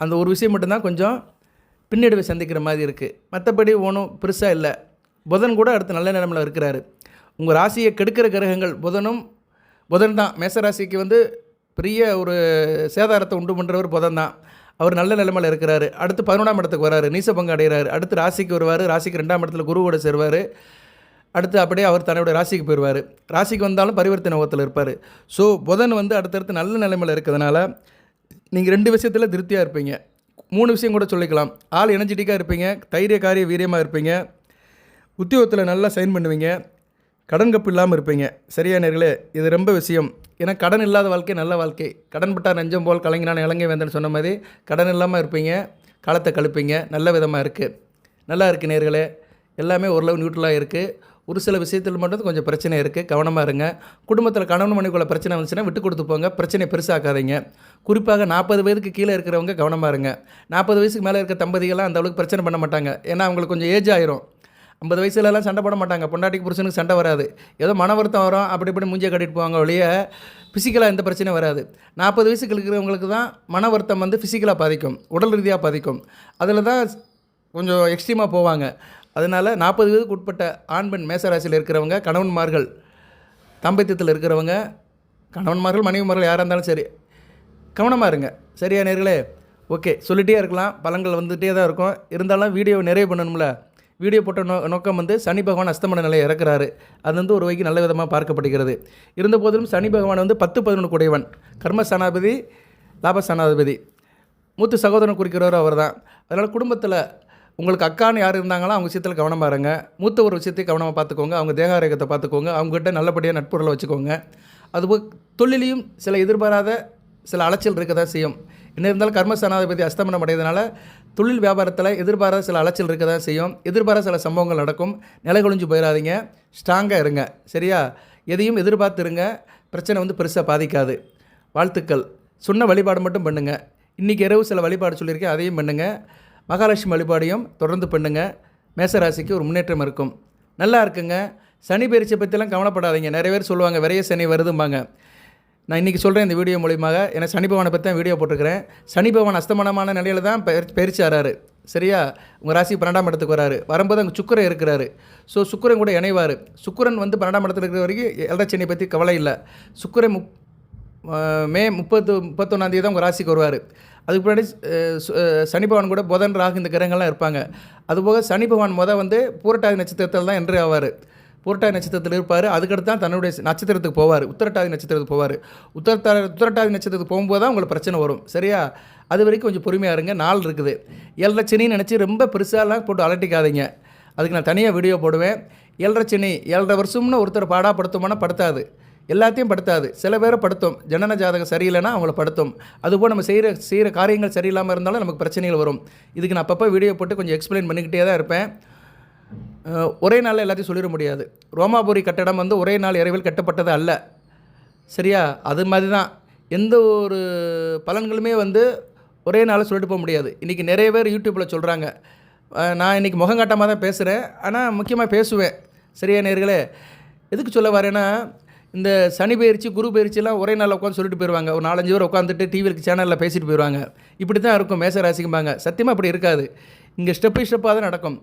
அந்த ஒரு விஷயம் மட்டும்தான் கொஞ்சம் பின்னடைவை சந்திக்கிற மாதிரி இருக்குது. மற்றபடி ஒன்றும் பெருசாக இல்லை. புதன் கூட அடுத்து நல்ல நிலைமையில் இருக்கிறாரு. உங்கள் ராசியை கெடுக்கிற கிரகங்கள் புதன் தான். மேசராசிக்கு வந்து பெரிய ஒரு சேதாரத்தை உண்டு பண்ணுறவர் புதன் தான். அவர் நல்ல நிலைமையில் இருக்கிறாரு. அடுத்து 11ஆம் இடத்துக்கு வராரு, நீச பங்கு அடைகிறாரு. அடுத்து ராசிக்கு வருவார். ராசிக்கு 2ஆம் இடத்துல குருவோட சேருவார். அடுத்து அப்படியே அவர் தன்னுடைய ராசிக்கு போயிடுவார். ராசிக்கு வந்தாலும் பரிவர்த்தனை யோகத்தில் இருப்பார். ஸோ புதன் வந்து அடுத்தடுத்து நல்ல நிலைமையில் இருக்கிறதுனால நீங்கள் 2 விஷயத்தில் திருப்தியாக இருப்பீங்க. 3 விஷயம் கூட சொல்லிக்கலாம். ஆள் எனர்ஜெட்டிக்காக இருப்பீங்க, தைரியக்காரிய வீரியமாக இருப்பீங்க, உத்தியோகத்தில் நல்லா சைன் பண்ணுவீங்க, கடன் கப்பு இல்லாமல் இருப்பீங்க. சரியா நேர்களே? இது ரொம்ப விஷயம். ஏன்னா கடன் இல்லாத வாழ்க்கை நல்ல வாழ்க்கை. கடன் பட்டார் நெஞ்சம் போல் கலங்கினான் இலங்கை வேந்தன் சொன்ன மாதிரி கடன் இல்லாமல் இருப்பீங்க, காலத்தை கழிப்பீங்க. நல்ல விதமாக இருக்குது. நல்லா இருக்குது நேர்களே. எல்லாமே ஓரளவு நியூட்ரலாக இருக்குது. ஒரு சில விஷயத்தில் மட்டும் கொஞ்சம் பிரச்சனை இருக்குது. கவனமாக இருங்க. குடும்பத்தில் கணவன் மனைவிக்குள்ள பிரச்சனை வந்துச்சுன்னா விட்டு கொடுத்து போங்க. பிரச்சனை பெருசாக்காதீங்க. குறிப்பாக 40 வயதுக்கு கீழே இருக்கிறவங்க கவனமாக இருங்க. 40 வயசுக்கு மேலே இருக்க தம்பதிகள்லாம் அந்த அளவுக்கு பிரச்சனை பண்ண மாட்டாங்க. ஏன்னா அவங்களுக்கு கொஞ்சம் ஏஜ் ஆயிரும். 50 வயசுலலாம் சண்டை போட மாட்டாங்க. பொண்டாட்டிக்கு புருஷனுக்கு சண்டை வராது. ஏதோ மன வருத்தம் வரும், அப்படி இப்படி மூஞ்சியை கட்டிட்டு போவாங்க ஒழிய ஃபிசிக்கலாக எந்த பிரச்சனையும் வராது. 40 வயசுக்கு இருக்கிறவங்களுக்கு தான் மன வருத்தம் வந்து ஃபிசிக்கலாக பாதிக்கும், உடல் ரீதியாக பாதிக்கும். அதில் தான் கொஞ்சம் எக்ஸ்ட்ரீமாக போவாங்க. அதனால் 40 வயதுக்கு உட்பட்ட ஆண் பெண் மேசராசியில் இருக்கிறவங்க, கணவன்மார்கள் தாம்பத்தியத்தில் இருக்கிறவங்க, கணவன்மார்கள் மனைவிமார்கள் யாராக இருந்தாலும் சரி கவனமாக இருங்க. சரியா நேர்களே? ஓகே, சொல்லிகிட்டே இருக்கலாம், பலன்கள் வந்துகிட்டே தான் இருக்கும். இருந்தாலும் வீடியோவை நிறைவு பண்ணணும்ல. வீடியோ போட்ட நோக்கம் வந்து சனி பகவான் அஸ்தமன நிலையை இறக்குறாரு. அது வந்து ஒரு வகைக்கு நல்ல விதமாக பார்க்கப்படுகிறது. இருந்த போதிலும் சனி பகவான் வந்து 10-11 கூடையவன், கர்மஸ்தானாதிபதி, லாபஸ்தானாதிபதி, மூத்த சகோதரன் குறிக்கிறவர் அவர் தான். அதனால் குடும்பத்தில் உங்களுக்கு அக்கான்னு யார் இருந்தாங்களோ அவங்க விஷயத்தில் கவனமாக இருங்க. மூத்த ஒரு விஷயத்தையும் கவனமாக பார்த்துக்கோங்க. அவங்க தேகாரேகத்தை பார்த்துக்கோங்க. அவங்ககிட்ட நல்லபடியாக நட்புறலை வச்சுக்கோங்க. அதுபோல் தொழிலையும் சில எதிர்பாராத சில அலைச்சல் இருக்க தான் செய்யும். என்ன இருந்தாலும் கர்மஸ்தானாதிபதி அஸ்தமனம் அடைவதனால தொழில் வியாபாரத்தில் எதிர்பாராத சில அலைச்சல் இருக்க தான் செய்யும். எதிர்பாராத சில சம்பவங்கள் நடக்கும். நிலை குழிஞ்சு போயிடாதீங்க. ஸ்ட்ராங்காக இருங்க. சரியா? எதையும் எதிர்பார்த்துருங்க. பிரச்சனை வந்து பெருசாக பாதிக்காது. வாழ்த்துக்கள். சொன்ன வழிபாடு மட்டும் பண்ணுங்கள். இன்றைக்கி இரவு சில வழிபாடு சொல்லியிருக்கேன், அதையும் பண்ணுங்கள். மகாலட்சுமி வழிபாடையும் தொடர்ந்து பண்ணுங்கள். மேசராசிக்கு ஒரு முன்னேற்றம் இருக்கும். நல்லா இருக்குங்க. சனி பயிற்சியை பற்றிலாம் கவலைப்படாதீங்க. நிறைய பேர் சொல்லுவாங்க விரைய சனி வருதும்பாங்க. நான் இன்றைக்கி சொல்கிறேன் இந்த வீடியோ மூலியமாக. ஏன்னா சனி பகவானை பற்றி தான் வீடியோ போட்டிருக்கிறேன். சனி பகவான் அஸ்தமனமான நிலையில் தான் பயிற்சி ஆறாரு. சரியா? உங்கள் ராசி 12ஆம் இடத்துக்கு வராரு. வரும்போது அங்கே சுக்கிரன் இருக்கிறாரு. ஸோ சுக்கிரன் கூட இணைவார். சுக்கிரன் வந்து 12ஆம் இடத்துல இருக்கிற வரைக்கும் எல்டச்சனியை பற்றி கவலை இல்லை. சுக்கிரன் மே 31 தான் உங்கள் ராசிக்கு வருவார். அதுக்கு முன்னாடி சனி பகவான் கூட புதன் ராகு இந்த கிரகங்கள்லாம் இருப்பாங்க. அதுபோக சனி பகவான் வந்து பூரட்டாதி நட்சத்திரத்தில் தான் என்ட்ரி ஆவார். பூரட்டாதி நட்சத்திரத்தில் இருப்பார். அதுக்கடுத்து தான் தன்னுடைய நட்சத்திரத்துக்கு போவார். உத்திரட்டாதி நட்சத்திரத்துக்கு போவார். உத்திரட்டாதி நட்சத்திரத்துக்கு போகும்போது தான் உங்களுக்கு பிரச்சனை வரும். சரியா? அது வரைக்கும் கொஞ்சம் பொறுமையாக இருங்க. நாள் இருக்குது. 7 சனின்னு நினச்சி ரொம்ப பெருசாலாம் போட்டு அலட்டிக்காதீங்க. அதுக்கு நான் தனியாக வீடியோ போடுவேன். 7 சனி 7.5 வருஷம்னு ஒருத்தர் பாடாப்படுத்துமானா படுத்தாது. எல்லாத்தையும் படுத்தாது. சில பேரை படுத்தும். ஜனன ஜாதகம் சரியில்லைன்னா அவங்கள படுத்தும். அதுபோல் நம்ம செய்கிற காரியங்கள் சரியில்லாமல் இருந்தாலும் நமக்கு பிரச்சனைகள் வரும். இதுக்கு நான் அப்பப்போ வீடியோ போட்டு கொஞ்சம் எக்ஸ்பிளைன் பண்ணிக்கிட்டே தான் இருப்பேன். ஒரே நாளில் எல்லாத்தையும் சொல்லிட முடியாது. ரோமாபுரி கட்டடம் வந்து ஒரே நாள் இரவில் கட்டப்பட்டது அல்ல. சரியா? அது மாதிரி தான் எந்த ஒரு பலன்களுமே வந்து ஒரே நாளில் சொல்லிட்டு போக முடியாது. இன்றைக்கி நிறைய பேர் யூடியூப்பில் சொல்கிறாங்க. நான் இன்றைக்கி முகங்காட்டமாக தான் பேசுகிறேன், ஆனால் முக்கியமாக பேசுவேன். சரியா நேர்களே? எதுக்கு சொல்ல வரேன்னா, இந்த சனி பயிற்சி குரு பயிற்சியெல்லாம் ஒரே நாளில் உட்காந்து சொல்லிட்டு போயிடுவாங்க. ஒரு 4-5 பேர் உட்காந்துட்டு டிவிக்கு சேனலில் பேசிட்டு போயிடுவாங்க. இப்படி தான் இருக்கும் மேசராசிக்கும்பாங்க. சத்தியமாக அப்படி இருக்காது. இங்கே ஸ்டெப் பை ஸ்டெப்பாக தான் நடக்கும்.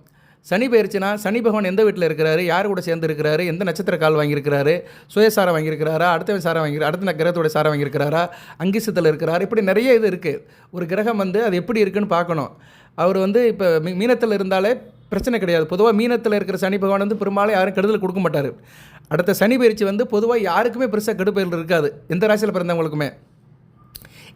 சனி பயிற்சினா சனி பகவான் எந்த வீட்டில் இருக்கிறாரு, யார் கூட சேர்ந்து இருக்கிறாரு, எந்த நட்சத்திர கால் வாங்கியிருக்கிறாரு, சுயசாரம் வாங்கியிருக்கிறாரா, அடுத்த சாரம் அடுத்த கிரகத்தோட சாரம் வாங்கியிருக்கிறாரா, அங்கிசத்தில் இருக்கிறார். இப்படி நிறைய இது இருக்குது. ஒரு கிரகம் வந்து அது எப்படி இருக்குன்னு பார்க்கணும். அவர் வந்து இப்போ மீனத்தில் இருந்தாலே பிரச்சனை கிடையாது. பொதுவாக மீனத்தில் இருக்கிற சனி பகவான் வந்து பெரும்பாலும் யாரும் கெடுதல் கொடுக்க மாட்டார். அடுத்த சனி பயிற்சி வந்து பொதுவாக யாருக்குமே பெருசாக கெடுப்பெயர்கள் இருக்காது, எந்த ராசியில் பிறந்தவங்களுக்குமே.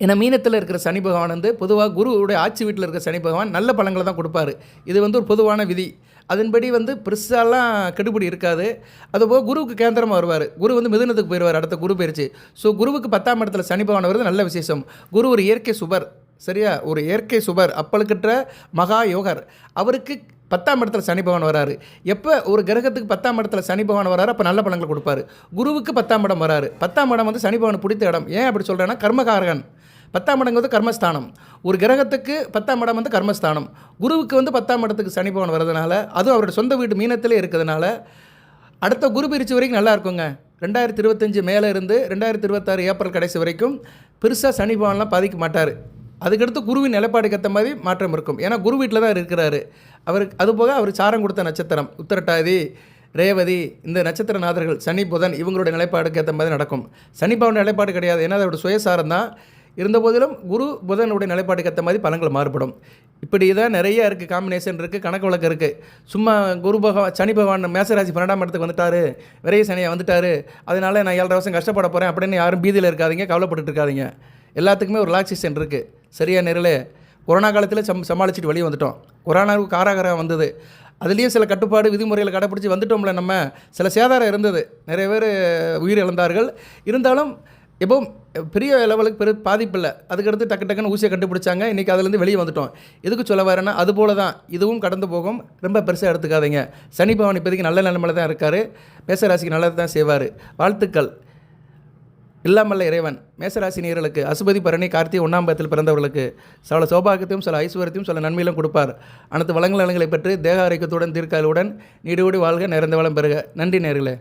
ஏன்னா மீனத்தில் இருக்கிற சனி பகவான் வந்து பொதுவாக குருவுடைய ஆட்சி வீட்டில் இருக்கிற சனி பகவான் நல்ல பலன்களை தான் கொடுப்பாரு. இது வந்து ஒரு பொதுவான விதி. அதன்படி வந்து பெருசாலாம் கெடுபிடி இருக்காது. அதுபோக குருவுக்கு கேந்திரமாக வருவார். குரு வந்து மிதுனத்துக்கு போயிடுவார் அடுத்த குரு பயிற்சி. ஸோ குருவுக்கு 10ஆம் இடத்துல சனி பகவான் வருது நல்ல விசேஷம். குரு ஒரு இயற்கை சுபர். சரியா? ஒரு இயற்கை சுபர், அப்பழுக்கற்ற மகா யோகர். அவருக்கு 10ஆம் இடத்துல சனி பகவான் வராரு. எப்போ ஒரு கிரகத்துக்கு 10ஆம் இடத்துல சனி பகவான் வராரு, அப்போ நல்ல பலன்களை கொடுப்பாரு. குருவுக்கு 10ஆம் இடம் வராரு. 10ஆம் இடம் வந்து சனி பகவான் பிடித்த இடம். ஏன் அப்படி சொல்கிறேன்னா, கர்மகாரகன். 10ஆம் இடங்கிறது கர்மஸ்தானம். ஒரு கிரகத்துக்கு 10ஆம் இடம் வந்து கர்மஸ்தானம். குருவுக்கு வந்து 10ஆம் இடத்துக்கு சனி பகவான் வரதுனால, அதுவும் அவருடைய சொந்த வீடு மீனத்திலே இருக்கிறதுனால, அடுத்த குரு பிரிச்சு வரைக்கும் நல்லா இருக்குங்க. 2025 மேலே இருந்து 2026 ஏப்ரல் கடைசி வரைக்கும் பெருசாக சனி பகவான்லாம் பாதிக்க மாட்டார். அதுக்கடுத்து குருவின் நிலைப்பாடுக்கு ஏற்ற மாதிரி மாற்றம் இருக்கும். ஏன்னா குரு வீட்டில் தான் இருக்கிறாரு. அவருக்கு அதுபோக அவர் சாரம் கொடுத்த நட்சத்திரம் உத்திரட்டாதி, ரேவதி, இந்த நட்சத்திரநாதர்கள் சனி புதன் இவங்களுடைய நிலைப்பாடுக்கு ஏற்ற மாதிரி நடக்கும். சனி பகவான் நிலைப்பாடு கிடையாது, ஏன்னா அதோட சுயசாரம் தான். இருந்தபோதிலும் குரு புதனுடைய நிலைப்பாடுக்கு ஏற்ற மாதிரி பலன்கள் மாறுபடும். இப்படி தான் நிறைய இருக்குது, காம்பினேஷன் இருக்குது, கணக்கு வழக்கு இருக்குது. சும்மா குரு பகவான் சனி பகவான் மேசராசி 12ஆம் இடத்துக்கு வந்துட்டார், விரைய சனியாக வந்துட்டார், அதனால் நான் 7.5 வருஷம் கஷ்டப்பட போகிறேன் அப்படின்னு யாரும் பீதியில் இருக்காதீங்க, கவலைப்பட்டு இருக்காதீங்க. எல்லாத்துக்குமே ஒரு ரிலாக்ஸேஷன் இருக்குது. சரியா நேரில் கொரோனா காலத்தில் சமாளிச்சுட்டு வெளியே வந்துட்டோம். கொரோனாவுக்கு காராகாரம் வந்தது, அதுலேயும் சில கட்டுப்பாடு விதிமுறைகளை கடைப்பிடிச்சி வந்துட்டோம்ல. நம்ம சில சேதாரம் இருந்தது, நிறைய பேர் உயிர் இழந்தார்கள். இருந்தாலும் எப்பவும் பெரிய லெவலுக்கு பாதிப்பு இல்லை. அதுக்கடுத்து டக்குன்னு ஊசியை கண்டுபிடிச்சாங்க. இன்றைக்கி அதுலேருந்து வெளியே வந்துட்டோம். எதுக்கு சொல்ல வரேன்னா, அதுபோல தான் இதுவும் கடந்து போகும். ரொம்ப பெருசாக எடுத்துக்காதீங்க. சனி பகவான் இப்போதைக்கு நல்ல நிலைமையில தான் இருக்கார். மேசராசிக்கு நல்லது தான் செய்வார். வாழ்த்துக்கள். இல்லாமல்ல இறைவன். மேசராசி நேயர்களுக்கு அசுபதி பரணி கார்த்திகை 1ஆம் பாதத்தில் பிறந்தவர்களுக்கு சில சௌபாகியத்தையும் சில ஐஸ்வர்யத்தையும் சில நன்மையிலும் கொடுப்பார். அனைத்து வளங்களை பெற்று தேக ஆரோக்கியத்துடன் தீர்க்காலுடன் நீடோடி வாழ்க, நிறைந்த வளம் பெறுக. நன்றி நேயர்களே.